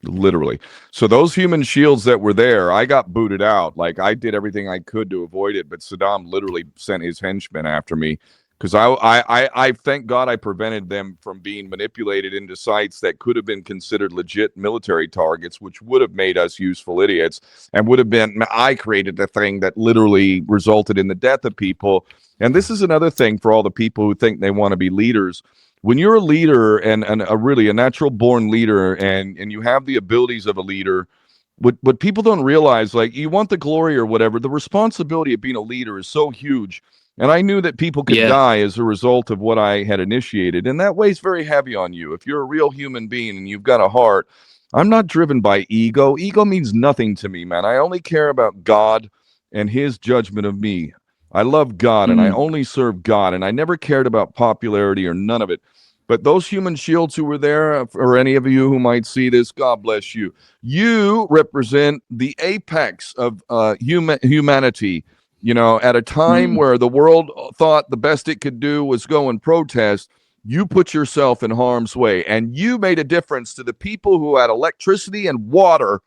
Literally. So those human shields that were there, I got booted out. Like, I did everything I could to avoid it, but Saddam literally sent his henchmen after me because I thank God I prevented them from being manipulated into sites that could have been considered legit military targets, which would have made us useful idiots and would have been, I created the thing that literally resulted in the death of people. And this is another thing for all the people who think they want to be leaders. When you're a leader and a really a natural born leader and you have the abilities of a leader, what people don't realize, like, you want the glory or whatever, the responsibility of being a leader is so huge. And I knew that people could Yeah. die as a result of what I had initiated. And that weighs very heavy on you. If you're a real human being and you've got a heart, I'm not driven by ego. Ego means nothing to me, man. I only care about God and his judgment of me. I love God and I Mm. only serve God. And I never cared about popularity or none of it. But those human shields who were there, or any of you who might see this, God bless you. You represent the apex of humanity. You know, at a time Mm. where the world thought the best it could do was go and protest, you put yourself in harm's way, and you made a difference to the people who had electricity and water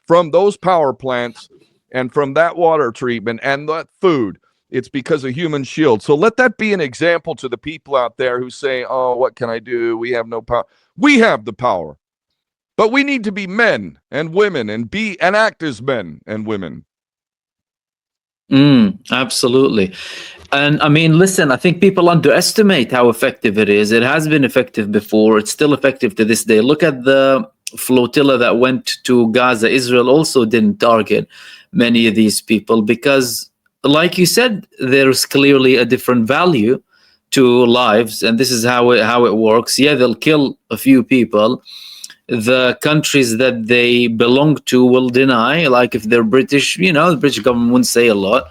from those power plants and from that water treatment and that food. It's because of human shield. So let that be an example to the people out there who say, oh, what can I do? We have no power. We have the power. But we need to be men and women and act as men and women. Absolutely. And I mean, listen, I think people underestimate how effective it is. It has been effective before. It's still effective to this day. Look at the flotilla that went to Gaza. Israel also didn't target many of these people because, like you said, there's clearly a different value to lives. And this is how it works. Yeah, they'll kill a few people. The countries that they belong to will deny. Like if they're British, the British government wouldn't say a lot.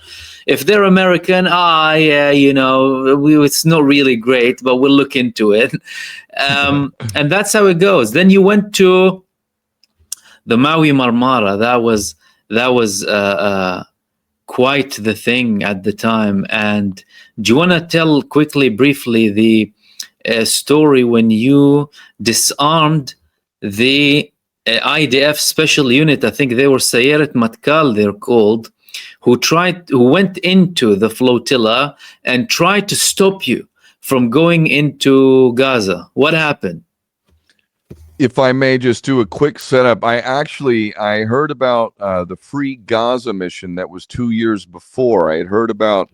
If they're American, yeah, it's not really great, but we'll look into it. And that's how it goes. Then you went to the Maui Marmara. That was quite the thing at the time. And do you want to tell quickly, briefly, the story when you disarmed the IDF special unit? I think they were Sayeret Matkal, they're called, who went into the flotilla and tried to stop you from going into Gaza. What happened? If I may just do a quick setup, I heard about the Free Gaza mission that was 2 years before. I had heard about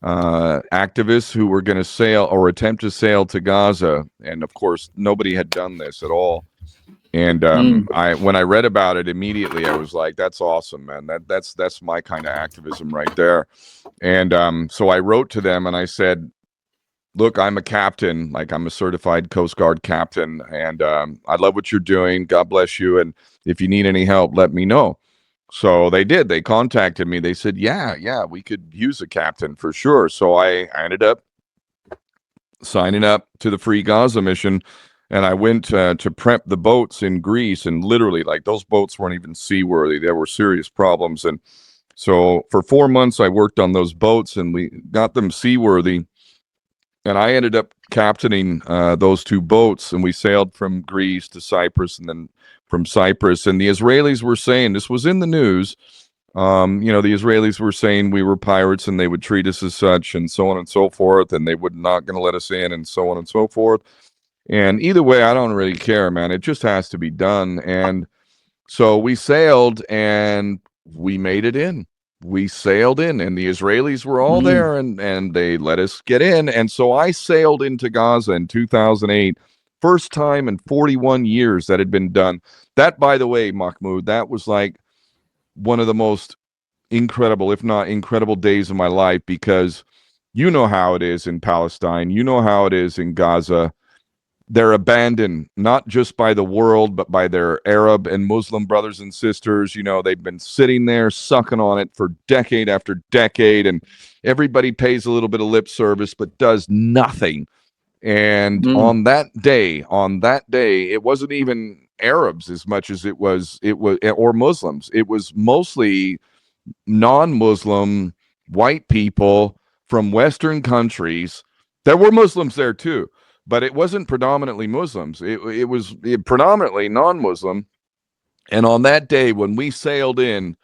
activists who were going to sail or attempt to sail to Gaza, and of course, nobody had done this at all. And when I read about it immediately, I was like, "That's awesome, man! That's my kind of activism right there." And so I wrote to them and I said, look, I'm a captain, like I'm a certified Coast Guard captain, and I love what you're doing. God bless you. And if you need any help, let me know. So they did. They contacted me. They said, yeah, we could use a captain for sure. So I ended up signing up to the Free Gaza mission. and I went to prep the boats in Greece, and literally, like, those boats weren't even seaworthy. There were serious problems, and so for 4 months I worked on those boats, and we got them seaworthy. And I ended up captaining those two boats, and we sailed from Greece to Cyprus, and then from Cyprus. And the Israelis were saying, this was in the news, the Israelis were saying we were pirates and they would treat us as such, and so on and so forth, and they would not going to let us in, and so on and so forth. And either way, I don't really care, man. It just has to be done. And so we sailed, and we made it in. We sailed in, and the Israelis were all there, and they let us get in. And so I sailed into Gaza in 2008, first time in 41 years that had been done. That, by the way, Mahmoud, that was like one of the most incredible, if not incredible, days of my life, because you know how it is in Palestine. You know how it is in Gaza. They're abandoned, not just by the world, but by their Arab and Muslim brothers and sisters. They've been sitting there sucking on it for decade after decade, and everybody pays a little bit of lip service, but does nothing. And on that day, it wasn't even Arabs as much as it was, or Muslims. It was mostly non-Muslim white people from Western countries. There were Muslims there too, but it wasn't predominantly Muslims. It was predominantly non-Muslim. And on that day when we sailed in,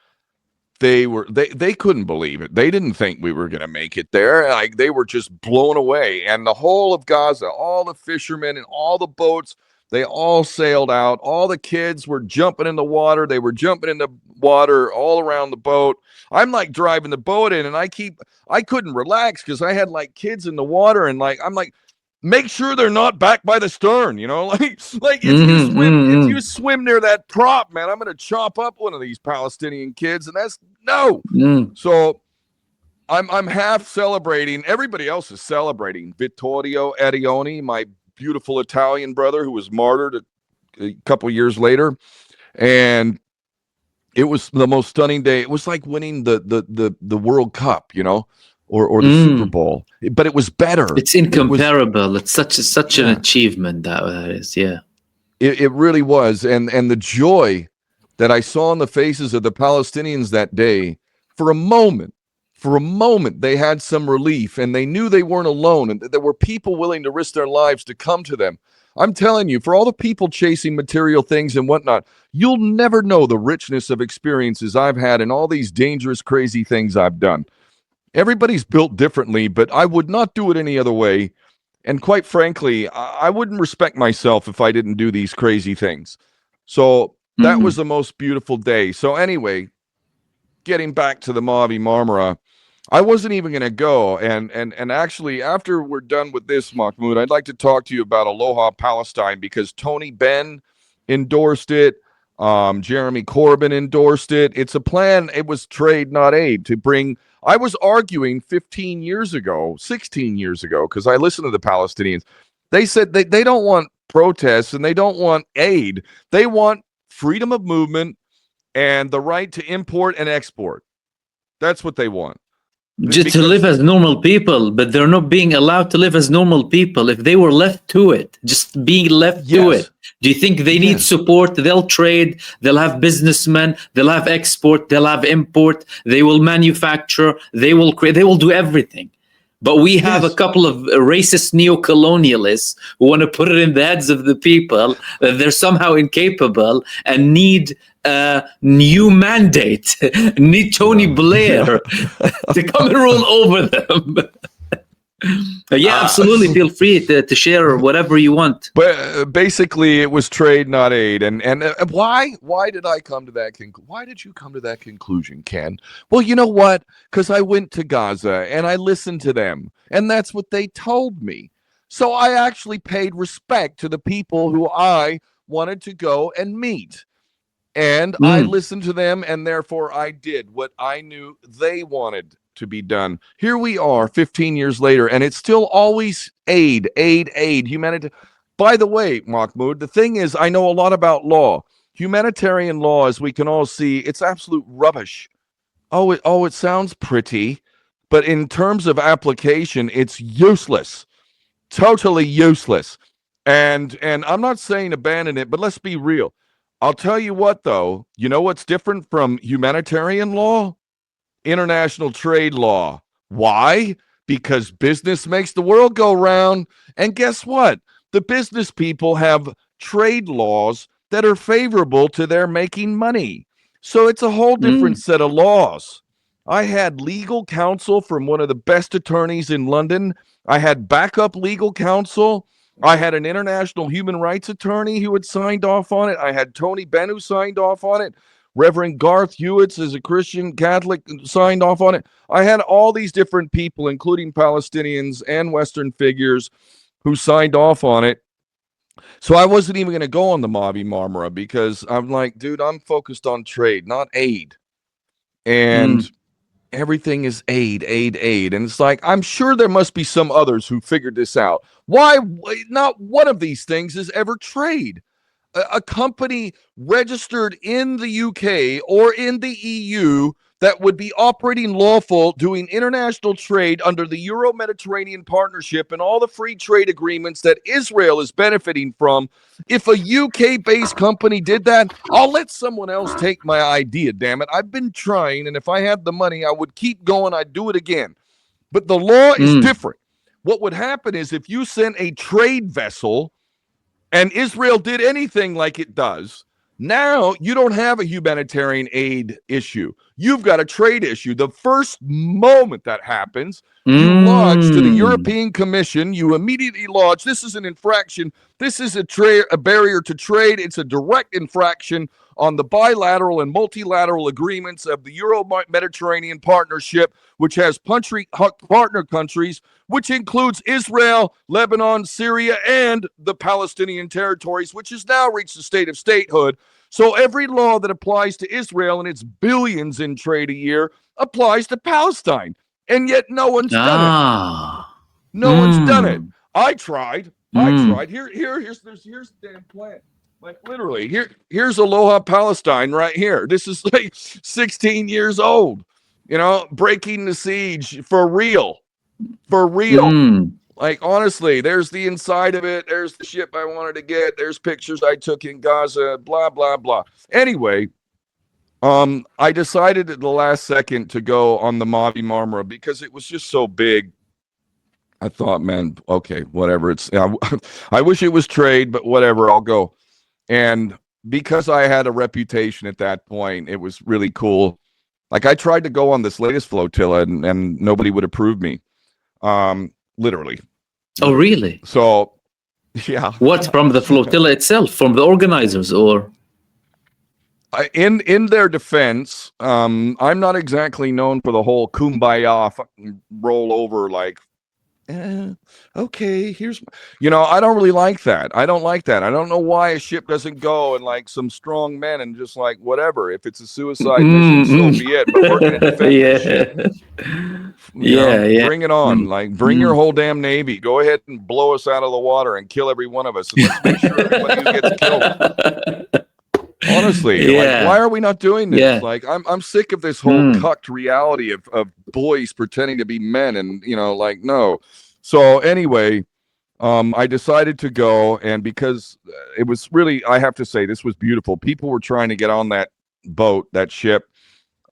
they couldn't believe it. They didn't think we were going to make it there. Like, they were just blown away. And the whole of Gaza, all the fishermen and all the boats, they all sailed out. All the kids were jumping in the water. They were jumping in the water all around the boat. I'm like driving the boat in, and I couldn't relax because I had like kids in the water, and like I'm like, make sure they're not back by the stern, like if you swim near that prop, man, I'm gonna chop up one of these Palestinian kids, and that's no. So I'm half celebrating. Everybody else is celebrating. Vittorio Arioni, my beautiful Italian brother, who was martyred a couple years later, and it was the most stunning day. It was like winning the World Cup, or the Super Bowl, but it was better. It's incomparable. It's such an achievement that is. Yeah, it really was. And the joy that I saw on the faces of the Palestinians that day, for a moment, they had some relief, and they knew they weren't alone, and there were people willing to risk their lives to come to them. I'm telling you, for all the people chasing material things and whatnot, you'll never know the richness of experiences I've had and all these dangerous, crazy things I've done. Everybody's built differently, but I would not do it any other way. And quite frankly, I wouldn't respect myself if I didn't do these crazy things. So that was the most beautiful day. So anyway, getting back to the Mavi Marmara, I wasn't even going to go. And actually, after we're done with this, Mahmoud, I'd like to talk to you about Aloha Palestine, because Tony Benn endorsed it. Jeremy Corbyn endorsed it. It's a plan. It was trade, not aid, to bring. I was arguing 16 years ago, because I listened to the Palestinians. They said they don't want protests and they don't want aid. They want freedom of movement and the right to import and export. That's what they want. Just to live as normal people, but they're not being allowed to live as normal people. If they were left to it, just being left to it, do you think they need support? They'll trade, they'll have businessmen, they'll have export, they'll have import, they will manufacture, they will create, they will do everything. But we have a couple of racist neo-colonialists who want to put it in the heads of the people that they're somehow incapable and need a new mandate, need Tony Blair to come and rule over them. Absolutely. Feel free to share whatever you want. But basically, it was trade, not aid. And why did I come to that conclusion? Why did you come to that conclusion, Ken? Well, you know what? Because I went to Gaza and I listened to them, and that's what they told me. So I actually paid respect to the people who I wanted to go and meet. And I listened to them, and therefore I did what I knew they wanted to be done. Here we are 15 years later, and it's still always aid, humanity. By the way, Mahmoud, the thing is, I know a lot about law. Humanitarian law, as we can all see, it's absolute rubbish. It sounds pretty, but in terms of application, it's useless. Totally useless. And I'm not saying abandon it, but let's be real. I'll tell you what, though. You know what's different from humanitarian law? International trade law. Why? Because business makes the world go round. And guess what? The business people have trade laws that are favorable to their making money. So it's a whole different set of laws. I had legal counsel from one of the best attorneys in London. I had backup legal counsel. I had an international human rights attorney who had signed off on it. I had Tony Benn who signed off on it. Reverend Garth Hewitts, as a Christian Catholic, signed off on it. I had all these different people, including Palestinians and Western figures, who signed off on it. So I wasn't even going to go on the Mavi Marmara because I'm like, dude, I'm focused on trade, not aid. And everything is aid. And it's like, I'm sure there must be some others who figured this out. Why not one of these things is ever trade? A company registered in the UK or in the EU that would be operating lawful, doing international trade under the Euro-Mediterranean Partnership and all the free trade agreements that Israel is benefiting from. If a UK-based company did that, I'll let someone else take my idea, damn it. I've been trying, and if I had the money, I would keep going. I'd do it again. But the law is different. What would happen is if you sent a trade vessel and Israel did anything like it does, now you don't have a humanitarian aid issue. You've got a trade issue. The first moment that happens, you lodge to the European Commission. You immediately lodge. This is an infraction. This is a barrier to trade. It's a direct infraction on the bilateral and multilateral agreements of the Euro-Mediterranean Partnership, which has partner countries, which includes Israel, Lebanon, Syria, and the Palestinian territories, which has now reached the state of statehood. So every law that applies to Israel and its billions in trade a year applies to Palestine. And yet no one's done it. No one's done it. I tried. Here's the damn plan. Like literally, here's Aloha Palestine right here. This is like 16 years old. You know, breaking the siege for real. Like honestly, there's the inside of it. There's the ship I wanted to get. There's pictures I took in Gaza. Blah blah blah. Anyway, I decided at the last second to go on the Mavi Marmara because it was just so big. I thought, man, okay, whatever. I wish it was trade, but whatever. I'll go. And because I had a reputation at that point, it was really cool. Like I tried to go on this latest flotilla and nobody would approve me. Literally. Oh, really? So, yeah. What, from the flotilla itself, from the organizers, or? In their defense, I'm not exactly known for the whole kumbaya fucking roll over like, okay, here's, I don't really like that. I don't like that. I don't know why a ship doesn't go and like some strong men and just like whatever. If it's a suicide mission, so be it. But we're gonna defend the ship. Bring it on. Like bring your whole damn navy. Go ahead and blow us out of the water and kill every one of us. And let's make sure everybody who gets killed. Honestly, like, why are we not doing this? Like, I'm sick of this whole cucked reality of boys pretending to be men, and like, no. So anyway, I decided to go, and because it was really, I have to say, this was beautiful. People were trying to get on that boat, that ship.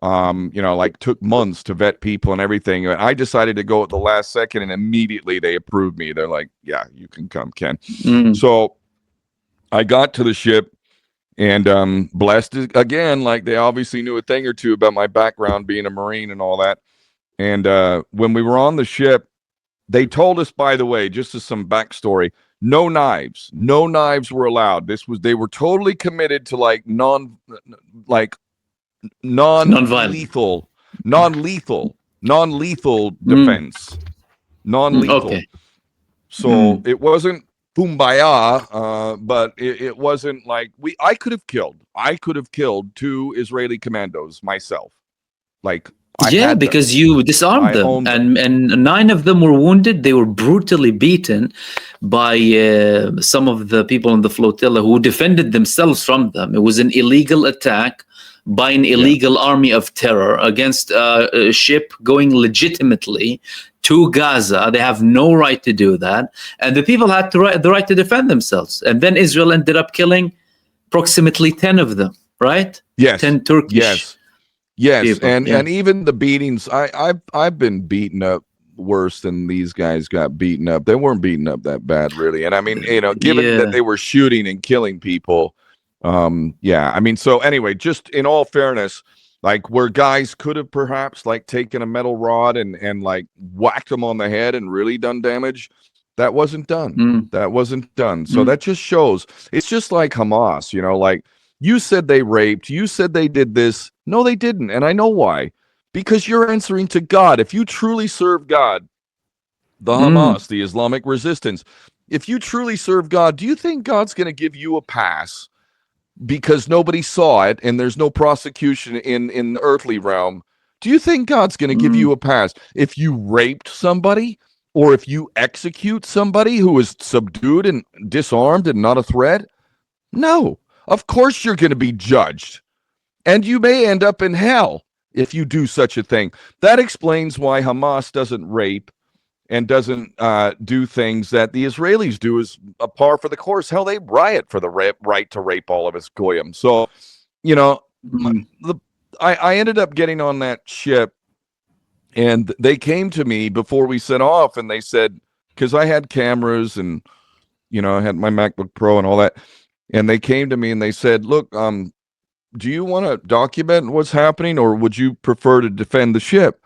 Like took months to vet people and everything. I decided to go at the last second, and immediately they approved me. They're like, "Yeah, you can come, Ken." So I got to the ship. And blessed again, like they obviously knew a thing or two about my background being a Marine and all that. And when we were on the ship, they told us, by the way, just as some backstory, no knives were allowed. They were totally committed to like non-lethal defense, non-lethal. Okay. So it wasn't kumbaya, but it wasn't like I could have killed 2 Israeli commandos myself. Like because you disarmed them, and 9 of them were wounded. They were brutally beaten by some of the people on the flotilla who defended themselves from them. It was an illegal attack by an illegal army of terror against a ship going legitimately to Gaza. They have no right to do that. And the people had the right to defend themselves. And then Israel ended up killing approximately 10 of them, right? Yes. 10 Turkish people. And even the beatings, I've been beaten up worse than these guys got beaten up. They weren't beaten up that bad, really. And I mean, given that they were shooting and killing people, I mean, so anyway, just in all fairness, like where guys could have perhaps like taken a metal rod and like whacked them on the head and really done damage, that wasn't done. That wasn't done. So that just shows, it's just like Hamas, like you said they raped, you said they did this. No, they didn't. And I know why. Because you're answering to God. If you truly serve God, the Hamas, the Islamic resistance, if you truly serve God, do you think God's going to give you a pass because nobody saw it and there's no prosecution in the earthly realm? Do you think God's going to give you a pass if you raped somebody or if you execute somebody who is subdued and disarmed and not a threat? No. Of course you're going to be judged. And you may end up in hell if you do such a thing. That explains why Hamas doesn't rape and doesn't do things that the Israelis do as a par for the course. Hell, they riot for the right to rape all of us goyim. So, I ended up getting on that ship, and they came to me before we set off, and they said, because I had cameras and, I had my MacBook Pro and all that, and they came to me and they said, look, do you want to document what's happening, or would you prefer to defend the ship?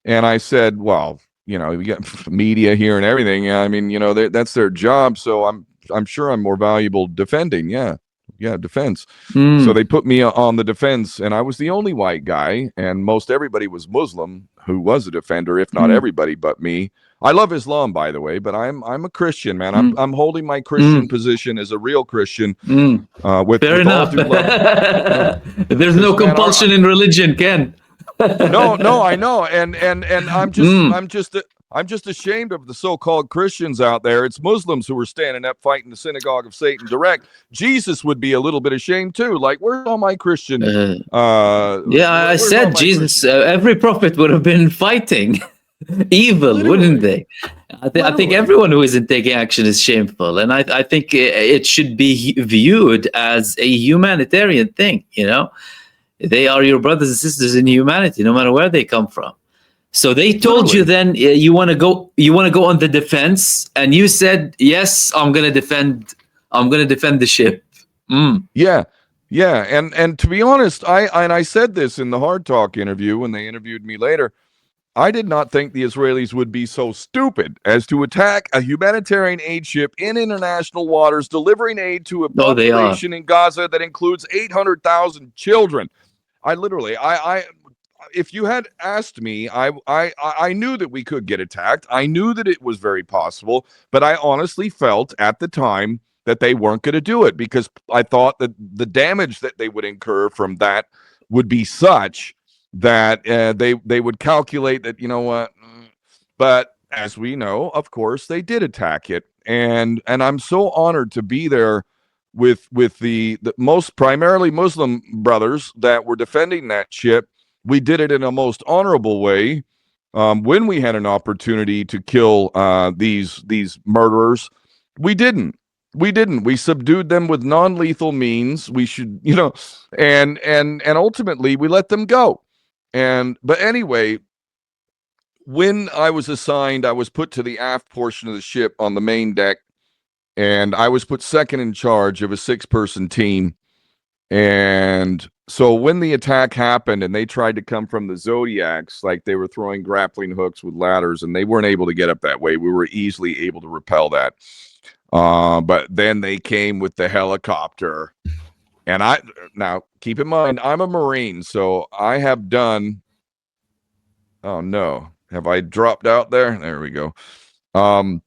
And I said, well, we got media here and everything. I mean, that's their job. So I'm sure I'm more valuable defending. Yeah, defense. So they put me on the defense, and I was the only white guy, and most everybody was Muslim who was a defender, if not everybody but me. I love Islam, by the way, but I'm a Christian, man. I'm holding my Christian position as a real Christian. With enough. all due love. There's no compulsion in religion, Ken. No, I know, and I'm just ashamed of the so-called Christians out there. It's Muslims who are standing up fighting the synagogue of Satan direct. Jesus would be a little bit ashamed too. Like, where's all my Christian? I said Jesus. Every prophet would have been fighting evil, literally. Wouldn't they? I think everyone who isn't taking action is shameful, and I think it should be viewed as a humanitarian thing. They are your brothers and sisters in humanity, no matter where they come from. So they told you then you want to go on the defense, and you said, yes, I'm going to defend the ship. Yeah. And to be honest, I said this in the Hard Talk interview when they interviewed me later. I did not think the Israelis would be so stupid as to attack a humanitarian aid ship in international waters, delivering aid to a population in Gaza that includes 800,000 children. If you had asked me, I knew that we could get attacked. I knew that it was very possible, but I honestly felt at the time that they weren't going to do it because I thought that the damage that they would incur from that would be such that they would calculate that, but as we know, of course, they did attack it. And I'm so honored to be there with the most primarily Muslim brothers that were defending that ship. We did it in a most honorable way. When we had an opportunity to kill these murderers, we didn't. We subdued them with non-lethal means. We should, and ultimately we let them go. But anyway, when I was assigned, I was put to the aft portion of the ship on the main deck, and I was put second in charge of a 6-person team. And so when the attack happened and they tried to come from the Zodiacs, like they were throwing grappling hooks with ladders, and they weren't able to get up that way. We were easily able to repel that. But then they came with the helicopter. And now keep in mind, I'm a Marine, so I have done. Oh no, have I dropped out there? There we go. I'm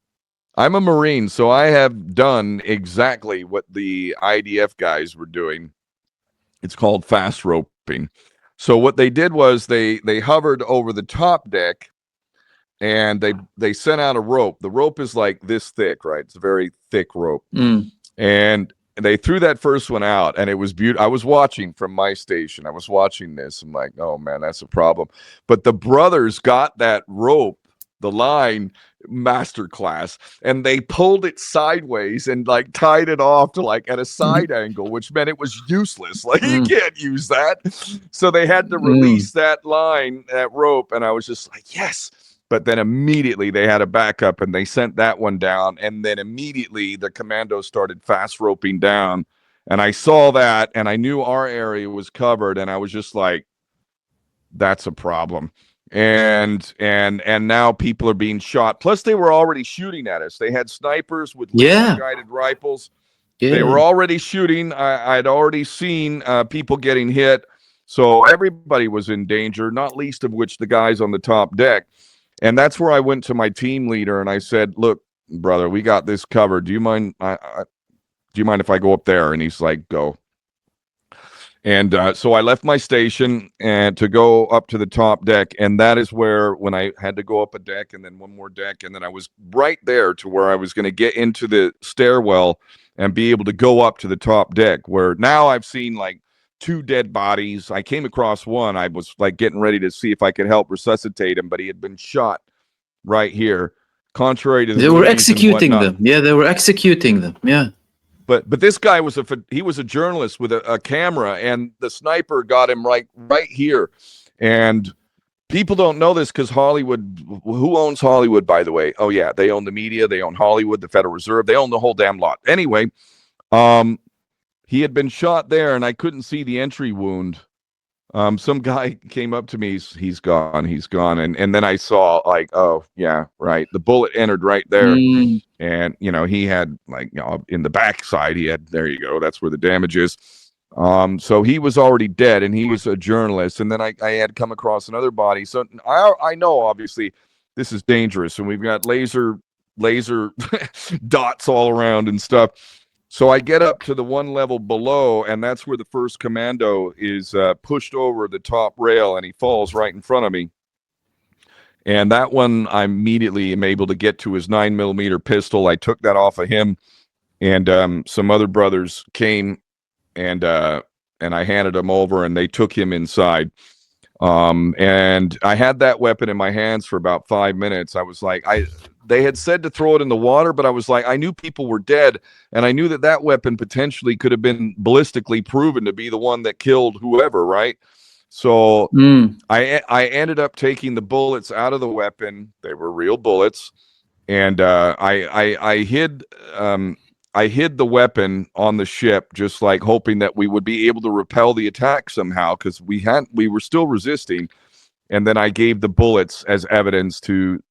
a Marine, so I have done exactly what the IDF guys were doing. It's called fast roping. So what they did was they hovered over the top deck, and they sent out a rope. The rope is like this thick, right? It's a very thick rope. And they threw that first one out, and it was beautiful. I was watching from my station. I was watching this. I'm like, oh man, that's a problem. But the brothers got that rope, the line, masterclass, and they pulled it sideways and like tied it off to like at a side angle, which meant it was useless. Like you can't use that. So they had to release that line, that rope, and I was just like, yes. But then immediately they had a backup and they sent that one down. And then immediately the commandos started fast roping down. And I saw that and I knew our area was covered. And I was just like, that's a problem. And now people are being shot. Plus, they were already shooting at us. They had snipers with laser guided rifles. They were already shooting. I'd already seen people getting hit. So everybody was in danger, not least of which the guys on the top deck. And that's where I went to my team leader and I said, look, brother, we got this covered. Do you mind? Do you mind if I go up there? And he's like, go. And so I left my station and to go up to the top deck. And that is where, when I had to go up a deck and then one more deck, and then I was right there to where I was going to get into the stairwell and be able to go up to the top deck, where now I've seen like 2 dead bodies. I came across one. I was like getting ready to see if I could help resuscitate him, but he had been shot right here. Contrary to the they were executing them. Yeah, they were executing them. Yeah. But this guy was a journalist with a camera, and the sniper got him right here. And people don't know this because Hollywood, who owns Hollywood, by the way? Oh yeah, they own the media, they own Hollywood, the Federal Reserve, they own the whole damn lot. Anyway, he had been shot there, and I couldn't see the entry wound. Some guy came up to me, he's gone. And then I saw like, oh yeah, right. The bullet entered right there. And, he had like, in the backside, there you go. That's where the damage is. So he was already dead, and he was a journalist. And then I had come across another body. So I know, obviously, this is dangerous. And we've got laser dots all around and stuff. So I get up to the one level below, and that's where the first commando is pushed over the top rail, and he falls right in front of me. And that one, I immediately am able to get to his 9mm pistol. I took that off of him, and some other brothers came, and I handed him over, and they took him inside. And I had that weapon in my hands for about 5 minutes. I was like, they had said to throw it in the water, but I was like, I knew people were dead, and I knew that weapon potentially could have been ballistically proven to be the one that killed whoever, right? So I ended up taking the bullets out of the weapon. They were real bullets, and I hid the weapon on the ship, just like hoping that we would be able to repel the attack somehow, because we were still resisting. And then I gave the bullets as evidence to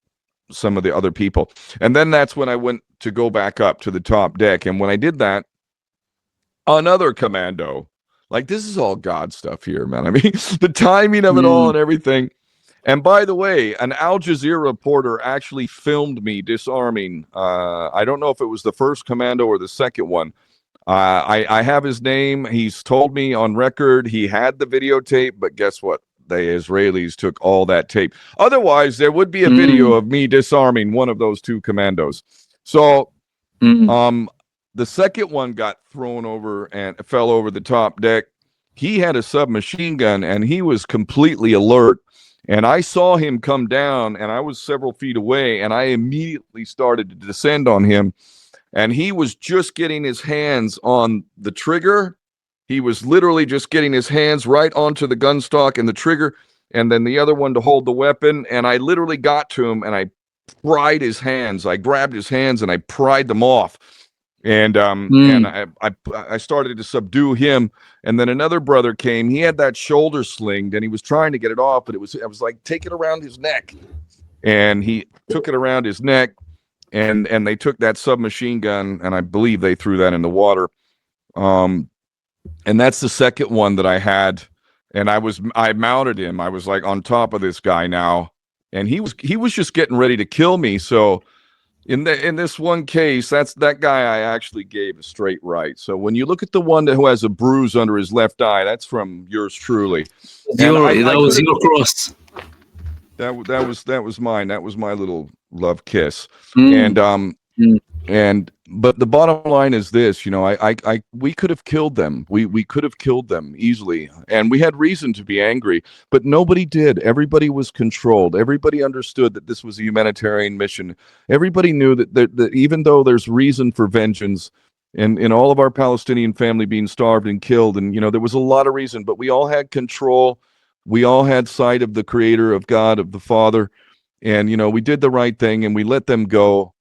some of the other people. And then that's when I went to go back up to the top deck. And when I did that, another commando, like, this is all God stuff here, man. I mean, the timing of it all and everything. And by the way, an Al Jazeera reporter actually filmed me disarming. I don't know if it was the first commando or the second one. I have his name. He's told me on record he had the videotape, but guess what? The Israelis took all that tape. Otherwise, there would be a video of me disarming one of those 2 commandos. So, the second one got thrown over and fell over the top deck. He had a submachine gun, and he was completely alert. And I saw him come down, and I was several feet away, and I immediately started to descend on him. And he was just getting his hands on the trigger. He was literally just getting his hands right onto the gun stock and the trigger, and then the other one to hold the weapon. And I literally got to him, and I pried his hands. I grabbed his hands, and I pried them off. And I started to subdue him. And then another brother came. He had that shoulder slinged, and he was trying to get it off, but I was like, take it around his neck. And he took it around his neck, and they took that submachine gun, and I believe they threw that in the water. And that's the second one that I had. And I mounted him. I was like on top of this guy now, and he was just getting ready to kill me. So in this one case, that guy I actually gave a straight right. So when you look at the one who has a bruise under his left eye, that's from yours truly. That was your cross. That was mine. That was my little love kiss. And But the bottom line is this, you know, we could have killed them. We could have killed them easily, and we had reason to be angry, but nobody did. Everybody was controlled. Everybody understood that this was a humanitarian mission. Everybody knew that even though there's reason for vengeance, and in all of our Palestinian family being starved and killed, and you know, there was a lot of reason, but we all had control. We all had sight of the Creator, of God, of the Father, and you know, we did the right thing, and we let them go.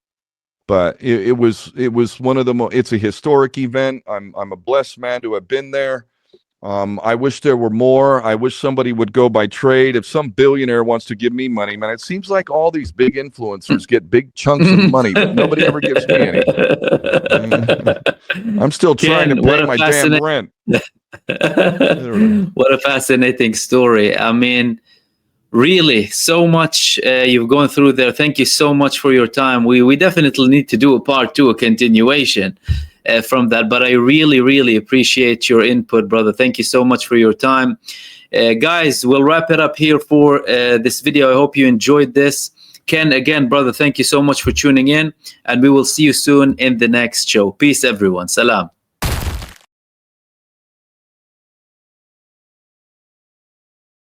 But it was one of the it's a historic event. I'm a blessed man to have been there. I wish there were more. I wish somebody would go by trade. If some billionaire wants to give me money, man, it seems like all these big influencers get big chunks of money, but nobody ever gives me any. I'm still trying to Ken, what pay a my damn rent. what a fascinating story. I mean, really, so much you've gone through there. Thank you so much for your time. We definitely need to do a part two, a continuation from that. But I really, really appreciate your input, brother. Thank you so much for your time. Guys, we'll wrap it up here for this video. I hope you enjoyed this. Ken, again, brother, thank you so much for tuning in. And we will see you soon in the next show. Peace, everyone. Salam.